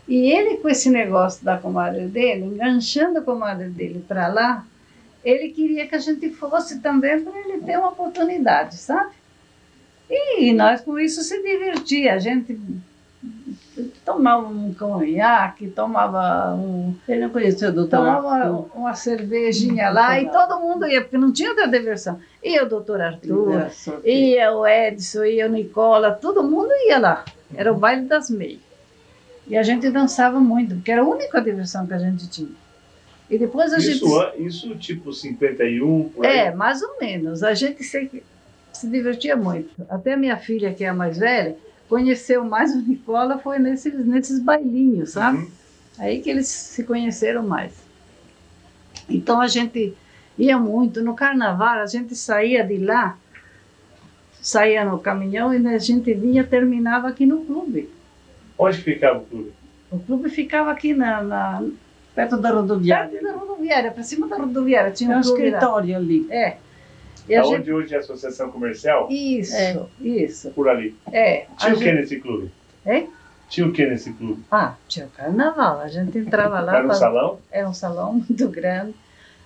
E ele, com esse negócio da comadre dele, enganchando a comadre dele para lá, ele queria que a gente fosse também para ele ter uma oportunidade, sabe? E nós com isso se divertia. A gente tomava um conhaque, tomava um... Ele não conhecia o doutor Tomava uma cervejinha lá e todo mundo ia, porque não tinha outra diversão. Ia o doutor Arthur, ia o Edson, ia o Nicola, todo mundo ia lá. Era o baile das meias. E a gente dançava muito, porque era a única diversão que a gente tinha. E depois a gente... Isso tipo 51, por aí? Mais ou menos. A gente se divertia muito. Até a minha filha, que é a mais velha, conheceu mais o Nicola, foi nesses bailinhos, sabe? Uhum. Aí que eles se conheceram mais. Então a gente ia muito. No carnaval, a gente saía de lá, saía no caminhão e a gente vinha, terminava aqui no clube. Onde ficava o clube? O clube ficava aqui perto da rodoviária. Perto da rodoviária, para cima da rodoviária. Tinha um escritório lá. Ali. Onde hoje é a Associação Comercial? Isso. Por ali. Tinha o que nesse clube? Tinha o que nesse clube? Tinha o carnaval. A gente entrava lá. Era um salão? Era um salão muito grande.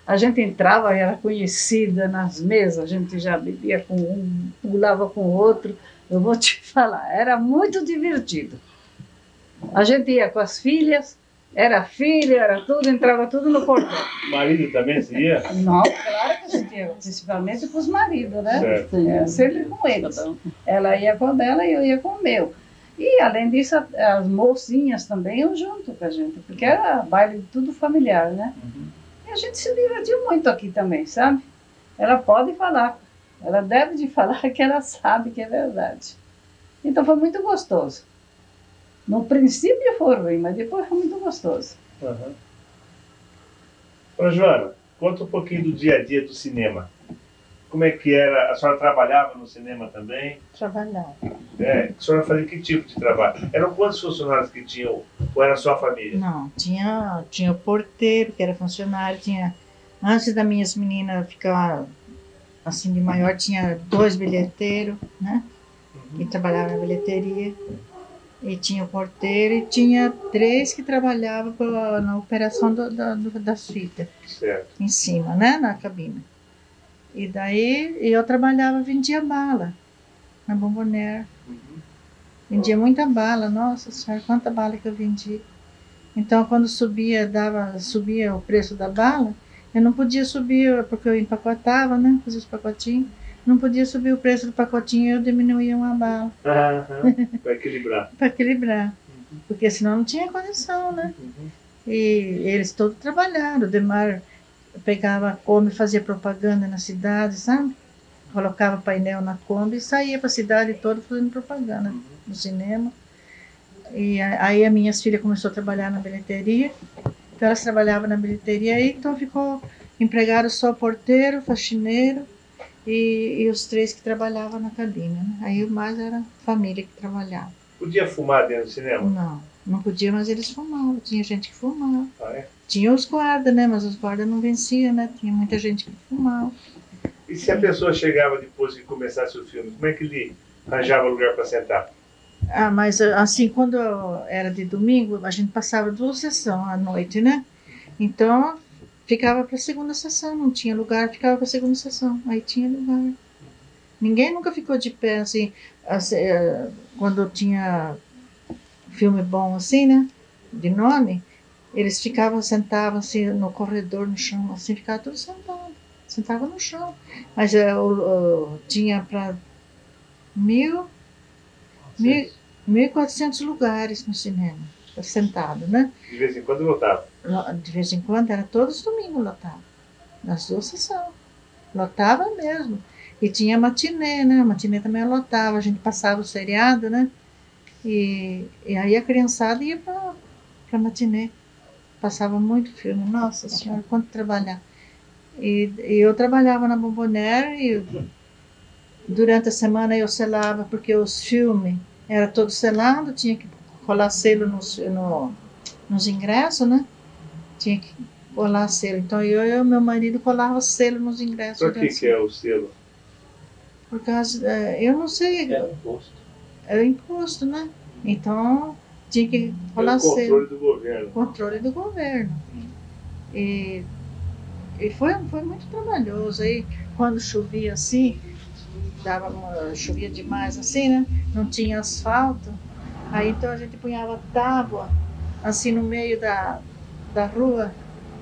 A gente entrava, era conhecida nas mesas, a gente já bebia com um, pulava com o outro. Eu vou te falar, era muito divertido. A gente ia com as filhas, era filha, era tudo, entrava tudo no portão. Marido também se ia? Não, claro que a gente ia, principalmente com os maridos, né? Certo. Sempre com eles. Ela ia com a dela e eu ia com o meu. E, além disso, as mocinhas também iam junto com a gente, porque era baile tudo familiar, né? Uhum. E a gente se divertiu muito aqui também, sabe? Ela pode falar, ela deve de falar que ela sabe que é verdade. Então foi muito gostoso. No princípio foi ruim, mas depois foi muito gostoso. Uhum. Ô, Joana, conta um pouquinho do dia a dia do cinema. Como é que era? A senhora trabalhava no cinema também? Trabalhava. A senhora fazia que tipo de trabalho? Eram quantos funcionários que tinham? Ou era só a família? Não, tinha o porteiro, que era funcionário, antes das minhas meninas ficar assim de maior, tinha 2 bilheteiros, né? Que trabalhavam na bilheteria. E tinha o porteiro e tinha 3 que trabalhavam na operação das fitas. Certo. Em cima, né? Na cabine. E daí eu trabalhava, vendia bala na Bomboniere. Vendia muita bala, nossa senhora, quanta bala que eu vendi. Então quando subia o preço da bala, eu não podia subir, porque eu empacotava, né? Fazia os pacotinhos. Não podia subir o preço do pacotinho e eu diminuía uma bala. Para equilibrar. Para equilibrar. Porque senão não tinha condição, né? E eles todos trabalharam. O Demar pegava a Kombi, fazia propaganda na cidade, sabe? Colocava painel na Kombi e saía para a cidade toda fazendo propaganda no cinema. E aí as minhas filhas começaram a trabalhar na bilheteria. Então elas trabalhavam na bilheteria e então ficou empregado só porteiro, faxineiro e os 3 que trabalhavam na cabine, né? Aí o mais era a família que trabalhava. Podia fumar dentro do cinema? Não podia, mas eles fumavam. Tinha gente que fumava. Ah, é? Tinha os guardas, né? Mas os guardas não venciam, né? Tinha muita gente que fumava. E se a pessoa chegava depois que começasse o filme, como é que ele arranjava lugar para sentar? Mas assim, quando era de domingo, a gente passava 2 sessões à noite, né? Então, ficava para a segunda sessão, não tinha lugar, ficava para a segunda sessão, aí tinha lugar. Ninguém nunca ficou de pé, assim quando tinha filme bom, assim, né? De nome, eles sentavam assim no corredor, no chão, assim, ficavam todos sentados. Sentava no chão. Mas tinha para 1.400 lugares no cinema, sentado, né? De vez em quando lotava? De vez em quando, era todos os domingos lotava. Nas 2 sessões. Lotava mesmo. E tinha matinê, né? A matinê também lotava. A gente passava o seriado, né? E aí a criançada ia para matinê. Passava muito filme. Nossa senhora, quanto trabalhar. E eu trabalhava na Bomboniere e durante a semana eu selava, porque os filmes eram todos selados, tinha que colar selo nos ingressos, né? Tinha que colar selo. Então eu e meu marido colava selo nos ingressos. Por que é o selo? Por causa, eu não sei. É imposto. É imposto, né? Então tinha que colar selo. Controle do governo. Controle do governo. E foi muito trabalhoso. Aí quando chovia assim, chovia demais assim, né? Não tinha asfalto. Aí então a gente punhava tábua assim no meio da rua,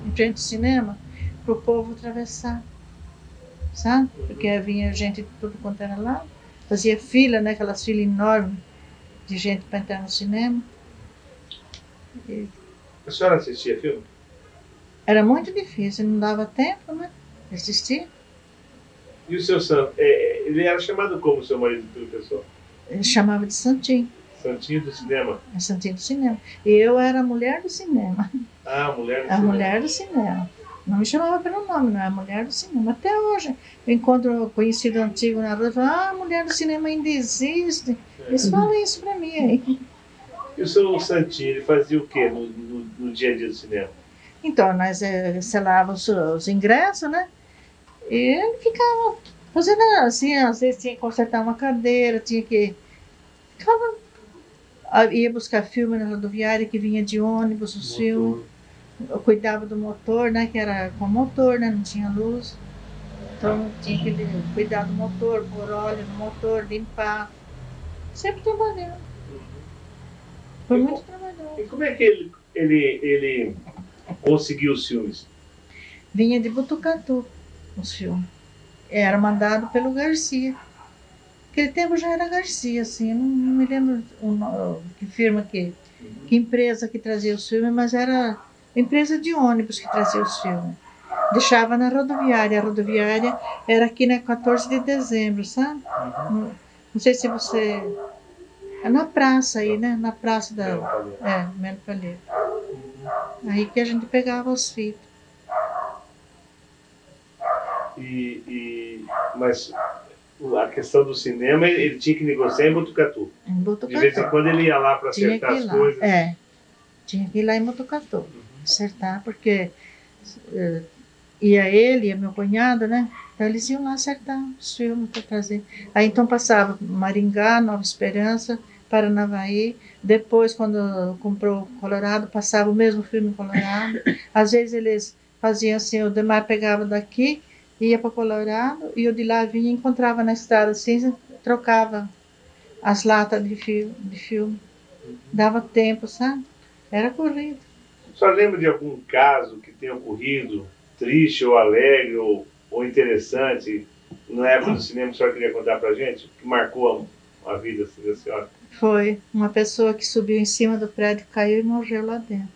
em frente do cinema, para o povo atravessar, sabe? Porque vinha gente de tudo quanto era lá, fazia fila, né? Aquelas filas enormes de gente para entrar no cinema. A senhora assistia filme? Era muito difícil, não dava tempo, né? De assistir. E o seu santo, ele era chamado como, seu marido, pelo pessoal? Ele chamava de Santinho. Santinho do cinema? É Santinho do cinema. E eu era a mulher do cinema. Ah, a mulher do cinema. A mulher do cinema. Não me chamava pelo nome, não, é a mulher do cinema. Até hoje, eu encontro um conhecido antigo na rua e falo, a mulher do cinema ainda existe. Eles falam isso pra mim aí. E o seu Santinho, ele fazia o quê no dia a dia do cinema? Então, nós selávamos os ingressos, né? E ele ficava fazendo assim, às vezes tinha que consertar uma cadeira, ia buscar filme na rodoviária que vinha de ônibus, os filmes. Eu cuidava do motor, né? Que era com motor, né? Não tinha luz. Então tinha que cuidar do motor, pôr óleo no motor, limpar. Sempre trabalhando. Foi muito trabalhoso. E como é que ele conseguiu os filmes? Vinha de Botucatu, os filmes. Era mandado pelo Garcia. Naquele tempo já era Garcia, assim, não me lembro que firma que empresa que trazia os filmes, mas era empresa de ônibus que trazia os filmes. Deixava na rodoviária. A rodoviária era aqui na 14 de dezembro, sabe? Não sei se você... É na praça aí, né? Na praça da... Melo Palheiro. Aí que a gente pegava os fitas. Mas a questão do cinema, ele tinha que negociar em Botucatu. Em Botucatu. De vez em quando ele ia lá para acertar as coisas. Tinha que ir lá em Botucatu. Acertar, porque ia ele, ia meu cunhado, né? Então eles iam lá acertar os filmes para trazer. Aí então passava Maringá, Nova Esperança, Paranavaí, Depois, quando comprou Colorado, passava o mesmo filme em Colorado. Às vezes eles faziam assim, o Demar pegava daqui, ia para Colorado, e o de lá vinha e encontrava na estrada assim, trocava as latas de filme. Dava tempo, sabe? Era corrido. A senhora lembra de algum caso que tenha ocorrido, triste ou alegre ou interessante, na época do cinema, que a senhora queria contar pra gente? Que marcou a vida assim, da senhora? Foi uma pessoa que subiu em cima do prédio, caiu e morreu lá dentro.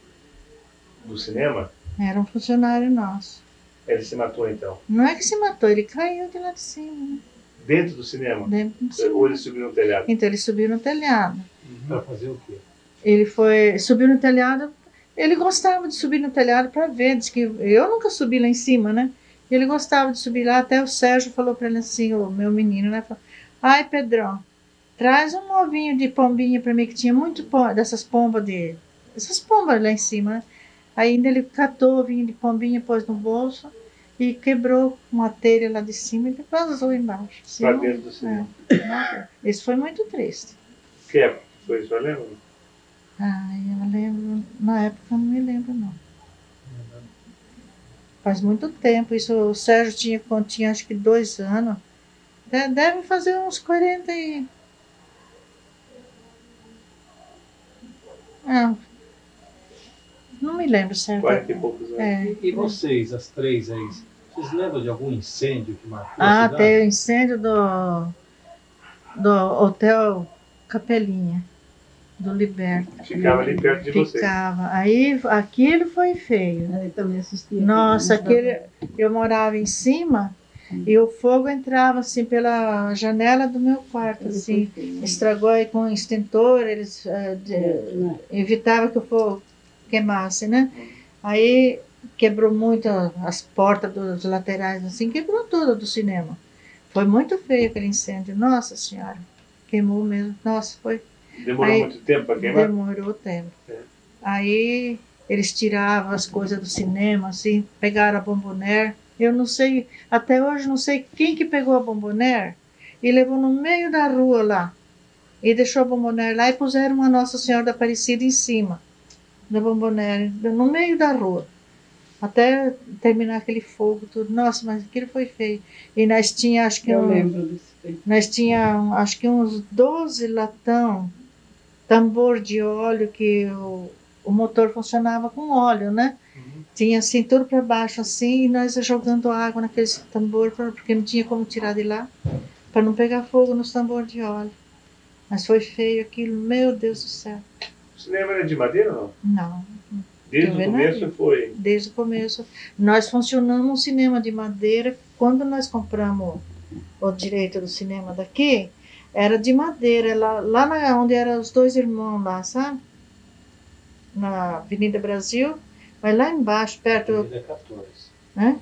Do cinema? Era um funcionário nosso. Ele se matou então? Não é que se matou, ele caiu de lá de cima. Né? Dentro do cinema? Dentro do cinema. Ou ele subiu no telhado? Então ele subiu no telhado. Para fazer o quê? Ele subiu no telhado, ele gostava de subir no telhado para ver, diz que eu nunca subi lá em cima, né? Ele gostava de subir lá, até o Sérgio falou para ele assim, o meu menino, né? Falou, ai, Pedrão, traz um ovinho de pombinha para mim, que tinha muito essas pombas lá em cima, né? Ainda ele catou o ovinho de pombinha, pôs no bolso e quebrou uma telha lá de cima e vazou embaixo. Para dentro do cinema. Isso foi muito triste. Que época foi isso, lembra? Ai, eu lembro, na época eu não me lembro não. Faz muito tempo, isso o Sérgio tinha acho que 2 anos. Deve fazer uns 40 e... Não me lembro certo. 40 e poucos anos. E vocês, as três aí, vocês lembram de algum incêndio que marcou a cidade? Tem o incêndio do Hotel Capelinha, do Liberto. Ficava ali perto de vocês. Ficava. Aí aquilo foi feio. Eu também assistia. Nossa, eu morava em cima e o fogo entrava assim pela janela do meu quarto, assim. Estragou aí com o extintor, eles evitavam que o fogo queimasse, né? Aí quebrou muito as portas dos laterais, assim, quebrou tudo do cinema. Foi muito feio aquele incêndio. Nossa Senhora, queimou mesmo. Nossa, foi... Demorou muito tempo para queimar? Demorou tempo. Aí eles tiravam as coisas do cinema, assim, pegaram a bombonière. Eu não sei, até hoje não sei quem que pegou a bombonière e levou no meio da rua lá. E deixou a bombonière lá e puseram uma Nossa Senhora da Aparecida em cima da bombonière, no meio da rua. Até terminar aquele fogo, tudo. Nossa, mas aquilo foi feio. E nós tínhamos, acho que nós tínhamos, acho que uns 12 latão, tambor de óleo, que o motor funcionava com óleo, né? Tinha assim, tudo para baixo assim, e nós jogando água naquele tambor, porque não tinha como tirar de lá, para não pegar fogo nos tambores de óleo. Mas foi feio aquilo, meu Deus do céu. O cinema era de madeira ou não? Não. Desde o começo foi? Desde o começo. Nós funcionamos um cinema de madeira. Quando nós compramos o direito do cinema daqui, era de madeira, lá onde eram os 2 irmãos lá, sabe? Na Avenida Brasil, mas lá embaixo, perto... Avenida 14. Hã?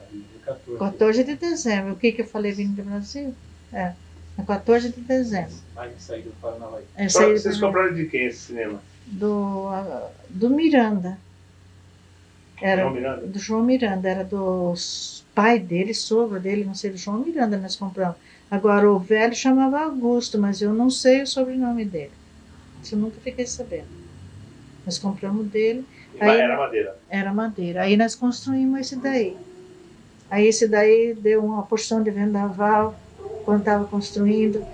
Avenida 14. 14 de dezembro. O que eu falei, Avenida Brasil? É 14 de dezembro. Aí saíram do Paranavaí. Vocês compraram de quem esse cinema? Do Miranda. Era João Miranda? do João Miranda, era dos pai dele, sogro dele, não sei, do João Miranda nós compramos. Agora o velho chamava Augusto, mas eu não sei o sobrenome dele. Isso eu nunca fiquei sabendo. Nós compramos dele. Aí, era madeira? Era madeira. Aí nós construímos esse daí. Aí esse daí deu uma porção de vendaval quando estava construindo.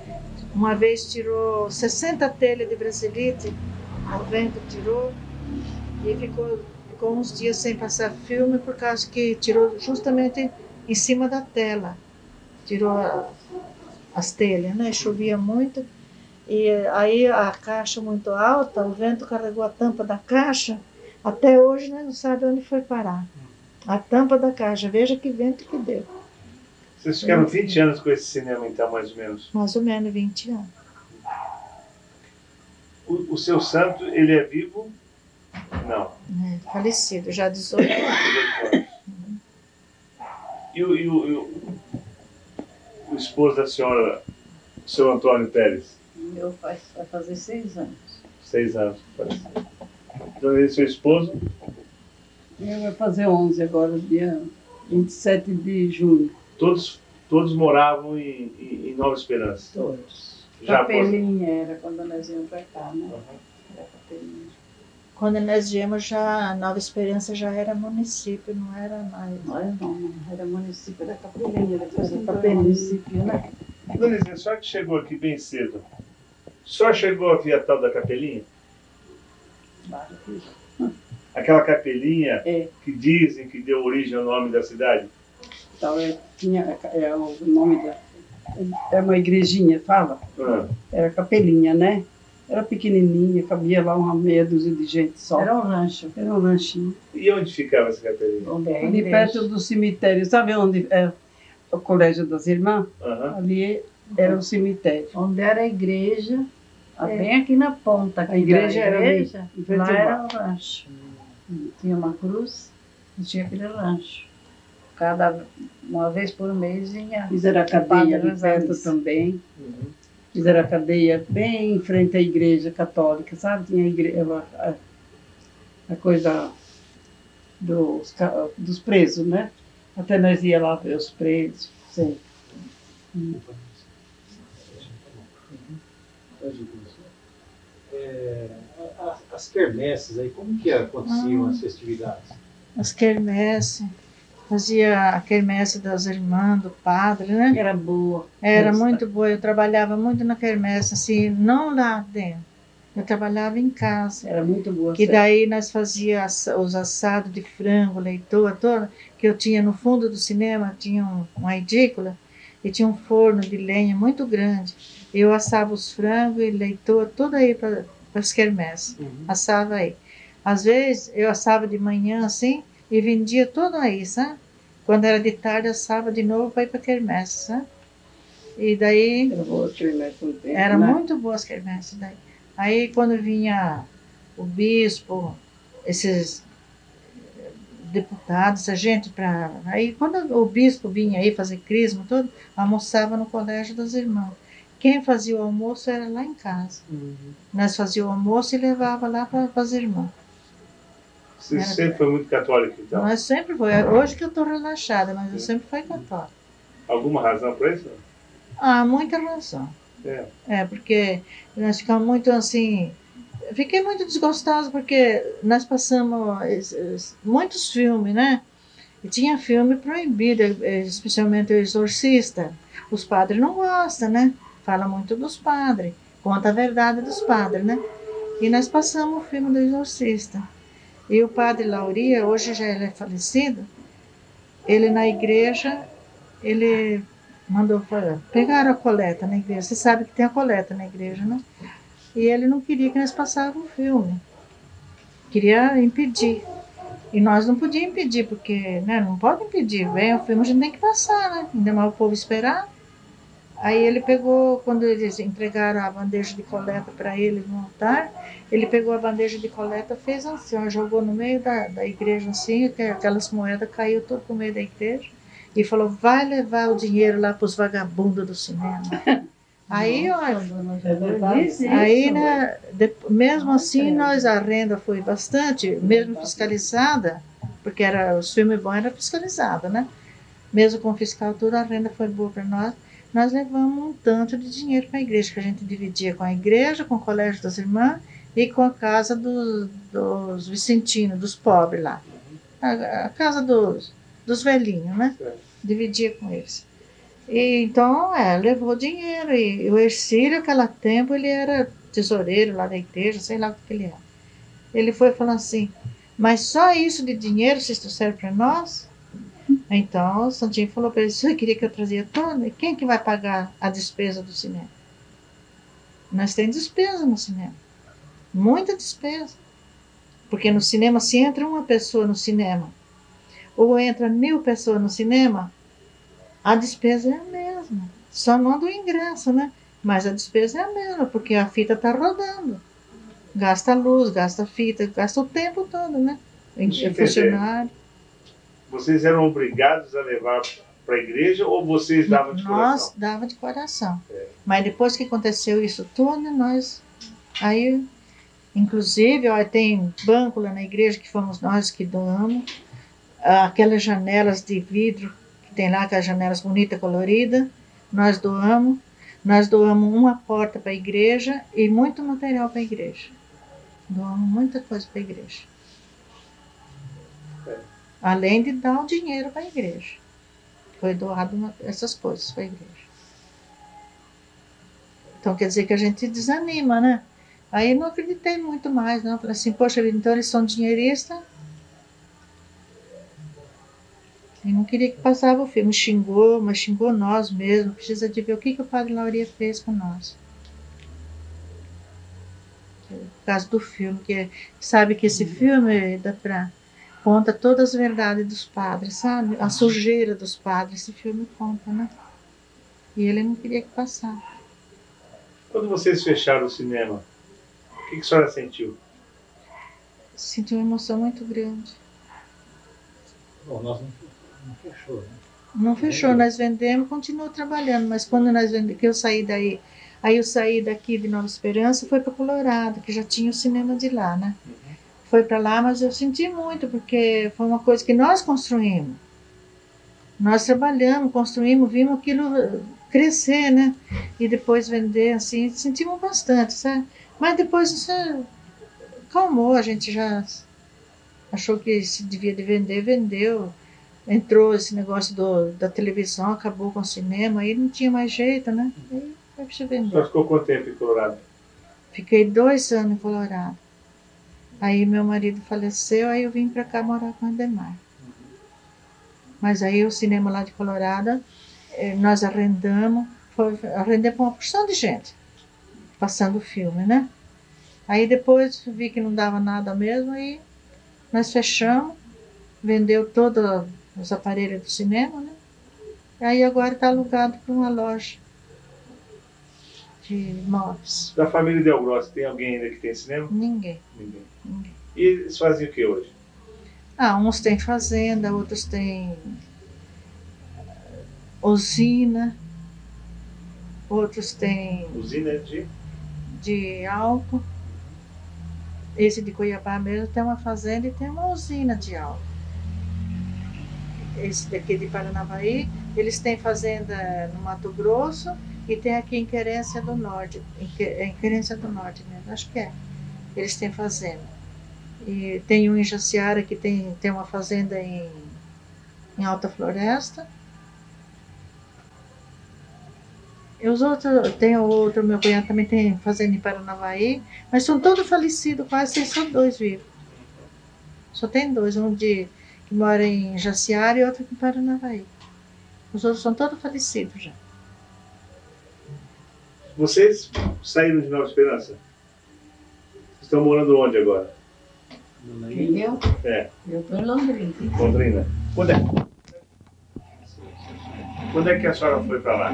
Uma vez tirou 60 telhas de brasilite, o vento tirou e ficou uns dias sem passar filme por causa que tirou justamente em cima da tela. Tirou as telhas, né? Chovia muito. E aí a caixa muito alta, o vento carregou a tampa da caixa. Até hoje nós não sabemos onde foi parar. A tampa da caixa, veja que vento que deu. Vocês ficaram 20 anos com esse cinema, então, mais ou menos? Mais ou menos 20 anos. O seu santo, ele é vivo? Não. É, falecido, já 18 anos. E o esposo da senhora, o seu Antônio Pérez? Meu pai vai fazer 6 anos. 6 anos, parece. Então, ele é seu esposo? Ele vai fazer 11 agora, dia 27 de julho. Todos moravam em Nova Esperança? Todos. Capelinha era quando nós íamos para cá, né? Era Capelinha. Quando nós viemos, já Nova Esperança já era município, não era mais. Não, era município, era Capelinha, depois era município, né? Dona Isinha, a senhora que chegou aqui bem cedo, a senhora chegou a ver a tal da Capelinha? Aquela capelinha que dizem que deu origem ao nome da cidade? Então, o nome da... É uma igrejinha, fala? Era Capelinha, né? Era pequenininha, cabia lá uma meia dúzia de gente só. Era um rancho. Era um ranchinho. E onde ficava essa capelinha? Ali perto do cemitério. Sabe onde é o Colégio das Irmãs? Ali era o cemitério. Onde era a igreja, bem aqui na ponta. A igreja era lá era o rancho. Tinha uma cruz e tinha aquele rancho. Uma vez por mês vinha. Fizeram a cadeia ali perto também. Fizeram a cadeia bem em frente à igreja católica, sabe? Tinha a coisa dos presos, né? Até nós ia lá ver os presos, sempre. As quermesses aí, como que aconteciam as festividades? As quermesses, fazia a quermesse das irmãs, do padre, né? Era boa. Era muito boa, eu trabalhava muito na quermesse, assim, não lá dentro. Eu trabalhava em casa. Era muito boa. Que daí nós fazíamos os assados de frango, leitoa, toda, que eu tinha no fundo do cinema, tinha uma edícula, e tinha um forno de lenha muito grande. Eu assava os frangos e leitoa, tudo aí para as quermesses. Assava aí. Às vezes, eu assava de manhã, assim, e vendia tudo aí, sabe? Quando era de tarde, assava de novo para ir para a quermesse, sabe? E daí... Era muito boa as quermesses daí. Aí, quando vinha o bispo, esses deputados, essa gente para... Aí, quando o bispo vinha aí fazer crisma, tudo, almoçava no Colégio das Irmãs. Quem fazia o almoço era lá em casa. Nós fazíamos o almoço e levava lá para as irmãs. Você sempre foi muito católica, então? Nós sempre foi. Hoje que eu estou relaxada, mas eu sempre fui católica. Alguma razão para isso? Muita razão. Porque nós ficamos muito assim... Fiquei muito desgostosa porque nós passamos muitos filmes, né? E tinha filme proibido, especialmente o Exorcista. Os padres não gostam, né? Fala muito dos padres, conta a verdade dos padres, né? E nós passamos o filme do Exorcista. E o padre Lauria, hoje já ele é falecido, ele na igreja, ele mandou pegaram a coleta na igreja. Você sabe que tem a coleta na igreja, né? E ele não queria que nós passássemos o filme. Queria impedir. E nós não podíamos impedir, porque não pode impedir. Vem o filme, a gente tem que passar, né? Ainda mais o povo esperar. Aí ele pegou, quando eles entregaram a bandeja de coleta para ele no altar, ele pegou a bandeja de coleta, fez assim, ó, jogou no meio da igreja assim, aquelas moedas caiu tudo no meio da igreja, e falou, vai levar o dinheiro lá para os vagabundos do cinema. Aí, olha, aí, né, mesmo assim, a renda foi bastante, mesmo fiscalizada, porque os filmes bons eram fiscalizados, né? Mesmo com fiscal tudo, a renda foi boa para nós. Nós levamos um tanto de dinheiro para a igreja, que a gente dividia com a igreja, com o Colégio das Irmãs e com a casa dos vicentinos, dos pobres lá. A casa dos velhinhos, né? Dividia com eles. E, então, levou dinheiro. E o Ercílio, naquele tempo, ele era tesoureiro lá da igreja, sei lá o que ele era. Ele foi falando assim, mas só isso de dinheiro vocês trouxeram para nós? Então, o Santinho falou para ele, você queria que eu trazia todo? E quem que vai pagar a despesa do cinema? Nós temos despesa no cinema. Muita despesa. Porque no cinema, se entra uma pessoa no cinema, ou entra 1000 pessoas no cinema, a despesa é a mesma. Só não do ingresso, né? Mas a despesa é a mesma, porque a fita está rodando. Gasta luz, gasta fita, gasta o tempo todo, né? Funcionário. Vocês eram obrigados a levar para a igreja ou vocês davam de coração? Nós dava de coração. Mas depois que aconteceu isso tudo, nós... Aí, inclusive, tem banco lá na igreja que fomos nós que doamos. Aquelas janelas de vidro que tem lá, aquelas janelas bonitas, coloridas, nós doamos. Nós doamos uma porta para a igreja e muito material para a igreja. Doamos muita coisa para a igreja. Além de dar o dinheiro para a igreja. Foi doado essas coisas para a igreja. Então quer dizer que a gente desanima, né? Aí não acreditei muito mais, não. Falei assim, poxa vida, então eles são dinheiristas. E não queria que passava o filme. Xingou, mas xingou nós mesmo. Precisa de ver o que o padre Lauria fez com nós. Por causa do filme, que sabe que esse filme dá pra, conta todas as verdades dos padres, sabe? A sujeira dos padres, esse filme conta, né? E ele não queria que passasse. Quando vocês fecharam o cinema, o que a senhora sentiu? Senti uma emoção muito grande. Bom, nós não fechou, né? Não fechou, nós vendemos, continuou trabalhando, mas quando nós vendemos, que eu saí daí, aí eu saí daqui de Nova Esperança, foi para Colorado, que já tinha o cinema de lá, né? Foi para lá, mas eu senti muito, porque foi uma coisa que nós construímos. Nós trabalhamos, construímos, vimos aquilo crescer, né? E depois vender, assim, sentimos bastante, sabe? Mas depois isso calmou, a gente já achou que se devia de vender, vendeu. Entrou esse negócio da televisão, acabou com o cinema, aí não tinha mais jeito, né? Aí foi para vender. Você ficou quanto tempo em Colorado? Fiquei 2 anos em Colorado. Aí meu marido faleceu, aí eu vim para cá morar com o Ademar. Mas aí o cinema lá de Colorado, nós arrendamos para uma porção de gente, passando o filme, né? Aí depois vi que não dava nada mesmo, aí nós fechamos, vendeu todos os aparelhos do cinema, né? Aí agora está alugado para uma loja de móveis. Da família Del Grosso, tem alguém ainda que tem cinema? Ninguém. E eles fazem o que hoje? Uns têm fazenda, outros têm usina, outros têm... Usina de álcool. Esse de Cuiabá mesmo tem uma fazenda e tem uma usina de álcool. Esse daqui de Paranavaí, eles têm fazenda no Mato Grosso e tem aqui em Querência do Norte. Em Querência do Norte mesmo, acho que é. Eles têm fazenda. E tem um em Jaciara que tem uma fazenda em Alta Floresta. E os outros, tem outro, meu cunhado também tem fazenda em Paranavaí, mas são todos falecidos, quase só 2 vivos. Só tem 2, um que mora em Jaciara e outro aqui em Paranavaí. Os outros são todos falecidos já. Vocês saíram de Nova Esperança? Estão morando onde agora? Eu? É. Eu estou em Londrina. Londrina. Quando é que a senhora foi para lá?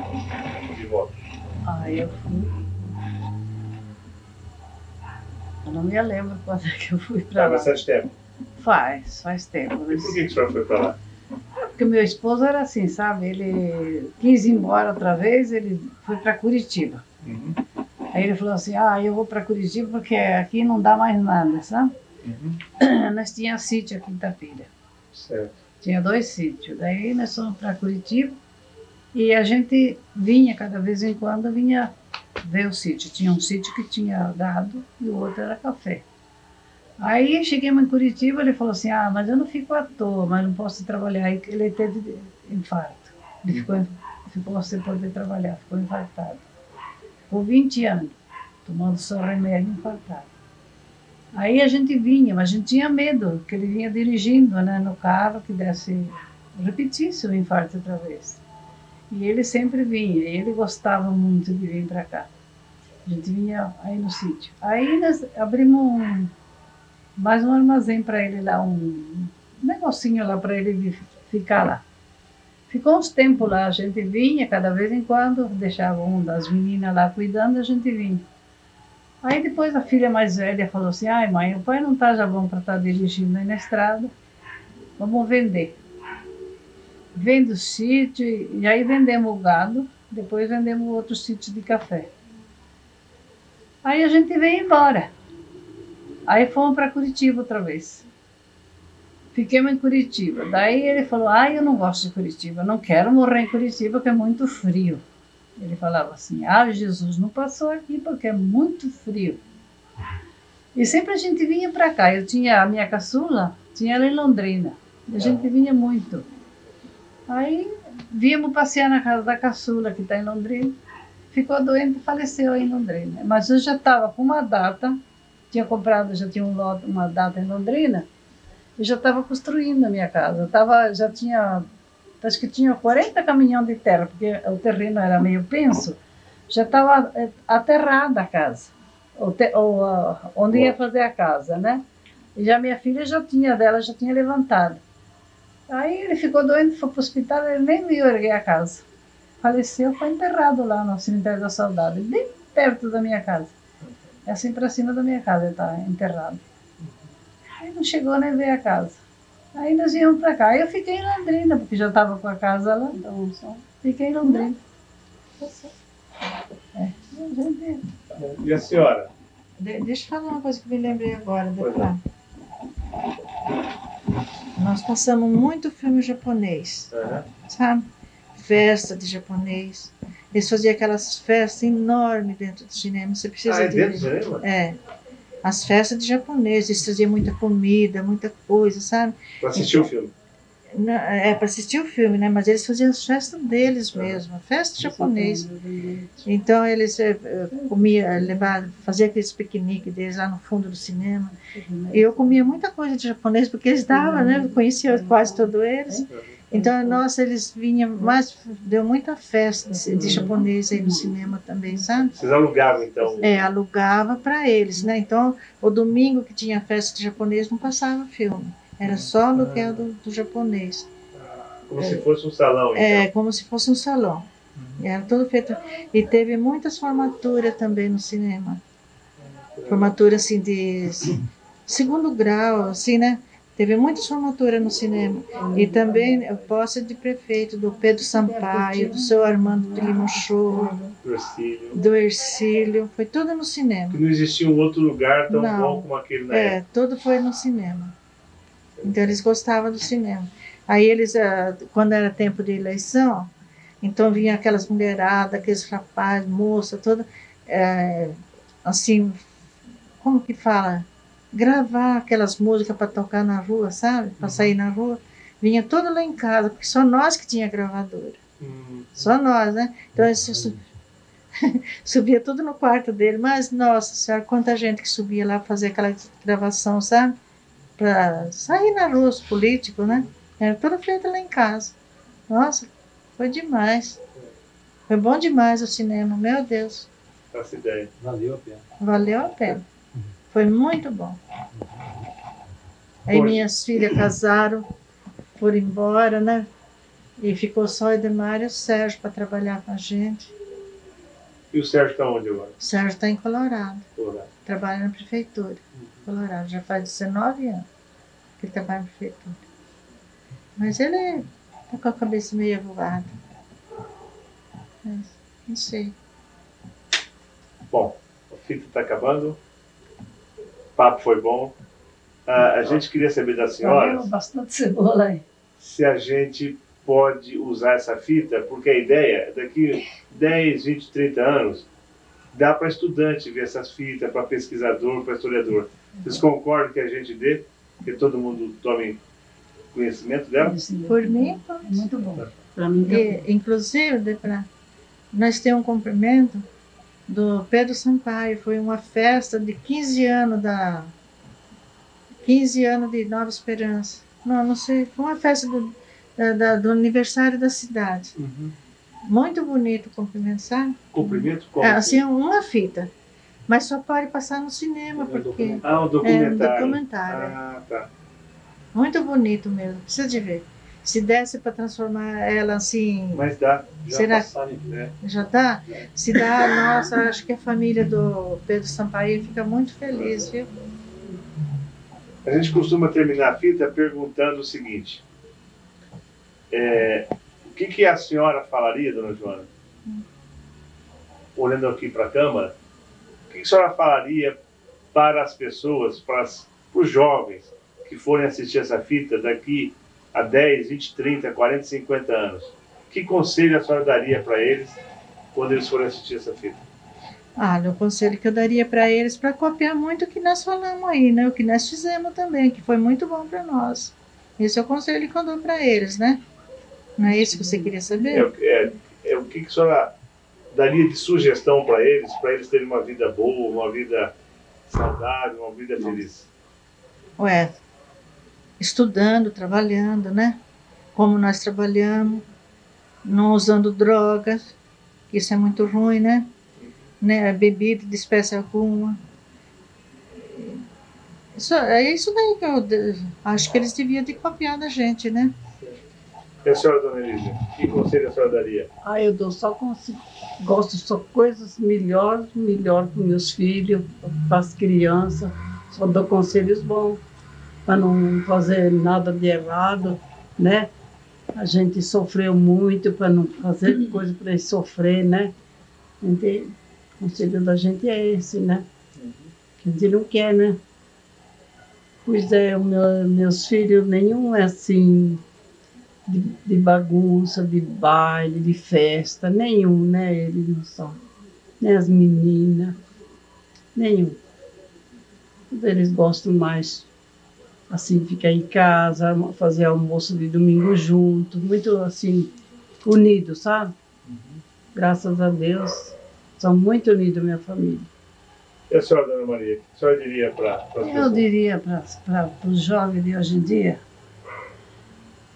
De volta? Eu fui. Eu não me lembro quando é que eu fui para lá. Faz bastante tempo? Faz tempo. E por que a senhora foi para lá? Porque meu esposo era assim, sabe? Ele quis ir embora outra vez, ele foi para Curitiba. Uhum. Aí ele falou assim, eu vou para Curitiba porque aqui não dá mais nada, sabe? Uhum. Nós tínhamos sítio aqui em Itapira. Certo. Tinha 2 sítios. Daí nós fomos para Curitiba e a gente vinha, cada vez em quando, vinha ver o sítio. Tinha um sítio que tinha gado e o outro era café. Aí chegamos em Curitiba, ele falou assim, mas eu não fico à toa, mas não posso trabalhar. Aí ele teve infarto. Ele ficou sem poder trabalhar, ficou infartado. Ficou 20 anos, tomando só remédio infartado. Aí a gente vinha, mas a gente tinha medo, que ele vinha dirigindo, né, no carro, que repetisse o infarto outra vez. E ele sempre vinha, e ele gostava muito de vir para cá. A gente vinha aí no sítio. Aí nós abrimos mais um armazém para ele lá, um negocinho lá para ele ficar lá. Ficou uns tempos lá, a gente vinha, cada vez em quando, deixava uma das meninas lá cuidando, a gente vinha. Aí depois a filha mais velha falou assim, mãe, o pai não está já bom para estar dirigindo aí na estrada, vamos vender. Vende o sítio, e aí vendemos o gado, depois vendemos outro sítio de café. Aí a gente veio embora. Aí fomos para Curitiba outra vez. Fiquemos em Curitiba. Daí ele falou, eu não gosto de Curitiba, eu não quero morrer em Curitiba, porque é muito frio. Ele falava assim, Jesus não passou aqui porque é muito frio. E sempre a gente vinha para cá. Eu tinha a minha caçula, tinha ela em Londrina. E a gente vinha muito. Aí viemos passear na casa da caçula, que está em Londrina. Ficou doente e faleceu aí em Londrina. Mas eu já estava com uma data, tinha comprado, já tinha uma data em Londrina, e já estava construindo a minha casa. Já tinha, acho que tinha 40 caminhões de terra, porque o terreno era meio penso. Já estava aterrada a casa, onde ia fazer a casa, né? E já minha filha já tinha levantado. Aí ele ficou doente, foi para o hospital, ele nem viu erguer a casa. Faleceu, foi enterrado lá no cemitério da Saudade, bem perto da minha casa. É assim para cima da minha casa ele está enterrado. Aí não chegou nem ver a casa. Aí nós íamos para cá. Aí eu fiquei em Londrina, porque já estava com a casa lá. Então, fiquei em Londrina. E a senhora? Deixa eu falar uma coisa que me lembrei agora. Nós passamos muito filme japonês, sabe? Festa de japonês. Eles faziam aquelas festas enormes dentro do cinema. Você precisa dentro do cinema? É. As festas de japonês. Eles traziam muita comida, muita coisa, sabe? Para assistir o filme? Para assistir o filme, né? Mas eles faziam as festas deles mesmo, a festa japonesa. Então eles faziam aqueles piqueniques deles lá no fundo do cinema. E eu comia muita coisa de japonês, porque eles davam, né? Eu conhecia quase todos eles. Então, nossa, eles vinham, mas deu muita festa de japonês aí no cinema também, sabe? Vocês alugavam, então? Alugava para eles, né? Então, o domingo que tinha festa de japonês não passava filme. Era só aluguel do japonês. Como se fosse um salão, então? Como se fosse um salão. Era tudo feito. E teve muitas formaturas também no cinema. Formatura, assim, de segundo grau, assim, né? Teve muitas formaturas no cinema. E também posse de prefeito, do Pedro Sampaio, do seu Armando de Lima Show, do Ercílio. Foi tudo no cinema. Que não existia um outro lugar tão bom como aquele na época. Tudo foi no cinema. Então eles gostavam do cinema. Aí eles, quando era tempo de eleição, então vinha aquelas mulheradas, aqueles rapazes, moça, toda, assim, como que fala? Gravar aquelas músicas para tocar na rua, sabe? Para sair na rua. Vinha tudo lá em casa, porque só nós que tinha gravadora. Só nós, né? Então eles subia tudo no quarto dele. Mas, nossa senhora, quanta gente que subia lá para fazer aquela gravação, sabe? Para sair na rua, os políticos, né? Era tudo feito lá em casa. Nossa, foi demais. Foi bom demais o cinema, meu Deus. Essa ideia. Valeu a pena. Valeu a pena. Foi muito bom. Aí minhas filhas casaram, foram embora, né? E ficou só o Edmar e o Sérgio para trabalhar com a gente. E o Sérgio está onde agora? O Sérgio está em Colorado. Trabalha na prefeitura. Colorado. Já faz 19 anos que ele trabalha na prefeitura. Mas ele está com a cabeça meio voada. Não sei. Bom, a fita está acabando. O papo foi bom. A gente queria saber da senhora bastante cebola aí. Se a gente pode usar essa fita, porque a ideia, daqui 10, 20, 30 anos, dá para estudante ver essas fitas, para pesquisador, para historiador. Vocês concordam que a gente dê, que todo mundo tome conhecimento dela? Por mim, muito bom. Para mim também. Inclusive, nós temos um cumprimento do Pedro Sampaio. Foi uma festa de 15 anos de Nova Esperança. Não sei, foi uma festa do aniversário da cidade. Muito bonito o cumprimento, sabe? Cumprimento? Como? Assim, uma fita. Mas só pode passar no cinema, porque... um documentário. Um documentário. Tá. Muito bonito mesmo, precisa de ver. Se desse para transformar ela assim... Mas dá. Já Já dá? Se dá, nossa, acho que a família do Pedro Sampaio fica muito feliz, viu? A gente costuma terminar a fita perguntando o seguinte. O que a senhora falaria, dona Joana? Olhando aqui para a Câmara, o que a senhora falaria para as pessoas, para os jovens que forem assistir essa fita daqui a 10, 20, 30, 40, 50 anos? Que conselho a senhora daria para eles quando eles forem assistir essa fita? O conselho que eu daria para eles, para copiar muito o que nós falamos aí, né? O que nós fizemos também, que foi muito bom para nós. Esse é o conselho que eu dou para eles, né? Não é isso que você queria saber? O que a senhora daria de sugestão para eles terem uma vida boa, uma vida saudável, uma vida feliz? Estudando, trabalhando, né? Como nós trabalhamos, não usando drogas, isso é muito ruim, né? Bebida de espécie alguma. É isso daí que eu acho que eles deviam de copiar da gente, né? E a senhora, dona Elisa, que conselho a senhora daria? Eu dou só conselho. Gosto só coisas melhor para meus filhos, para as crianças. Só dou conselhos bons, para não fazer nada de errado, né? A gente sofreu muito para não fazer coisa para eles sofrer, né? O conselho da gente é esse, né? Que a gente não quer, né? Pois é, meus filhos, nenhum é assim, de bagunça, de baile, de festa, nenhum, né? Eles não são. Nem as meninas, nenhum. Eles gostam mais, assim, ficar em casa, fazer almoço de domingo junto, muito, assim, unidos, sabe? Graças a Deus, são muito unidos, minha família. E a senhora, dona Maria, o que a senhora diria para as pessoas? Eu diria para os jovens de hoje em dia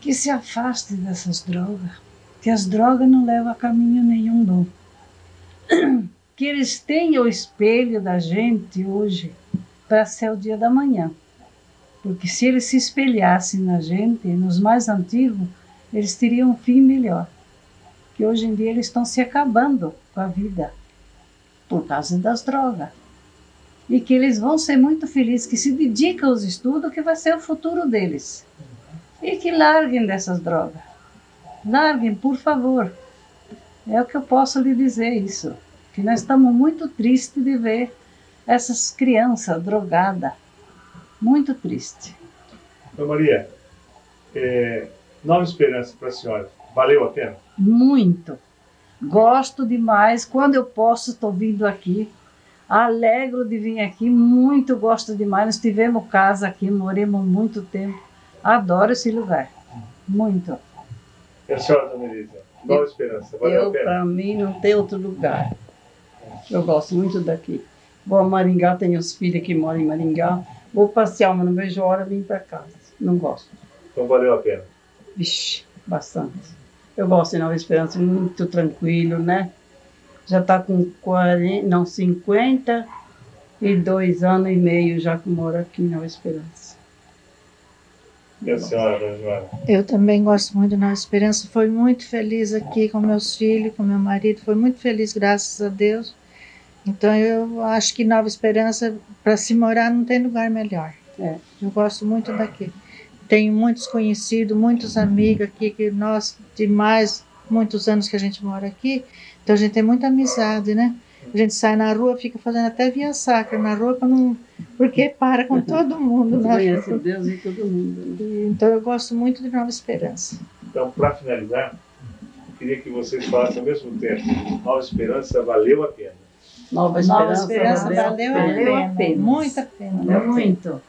que se afastem dessas drogas, que as drogas não levam a caminho nenhum bom. Que eles tenham o espelho da gente hoje para ser o dia da manhã. Porque se eles se espelhassem na gente, nos mais antigos, eles teriam um fim melhor. Que hoje em dia eles estão se acabando com a vida por causa das drogas. E que eles vão ser muito felizes, que se dedicam aos estudos, que vai ser o futuro deles. E que larguem dessas drogas. Larguem, por favor. É o que eu posso lhe dizer isso. Que nós estamos muito tristes de ver essas crianças drogadas. Muito triste. Dona Maria, Nova Esperança para a senhora, valeu a pena? Muito. Gosto demais. Quando eu posso, estou vindo aqui. Alegro de vir aqui, muito gosto demais. Nós tivemos casa aqui, moramos muito tempo. Adoro esse lugar, muito. E a senhora, dona Elisa, Nova Esperança, valeu a pena? Para mim, não tem outro lugar. Eu gosto muito daqui. Vou a Maringá, tenho os filhos que moram em Maringá. Vou passear, mas não vejo a hora de vir para casa. Não gosto. Então valeu a pena? Vixe, bastante. Eu gosto de Nova Esperança, muito tranquilo, né? Já está com 52 anos e meio já que moro aqui em Nova Esperança. E a senhora, dona Joana? Eu também gosto muito de Nova Esperança. Fui muito feliz aqui com meus filhos, com meu marido. Fui muito feliz, graças a Deus. Então eu acho que Nova Esperança, para se morar, não tem lugar melhor. Eu gosto muito daqui. Tenho muitos conhecidos, muitos amigos aqui, que nós, de muitos anos que a gente mora aqui, então a gente tem muita amizade, né? A gente sai na rua, fica fazendo até via sacra na rua, porque para com todo mundo, né? Conhece Deus e todo mundo. Então eu gosto muito de Nova Esperança. Então, para finalizar, eu queria que vocês falassem ao mesmo tempo. Nova Esperança valeu a pena. Nova Esperança valeu a pena. Muita pena. Muito.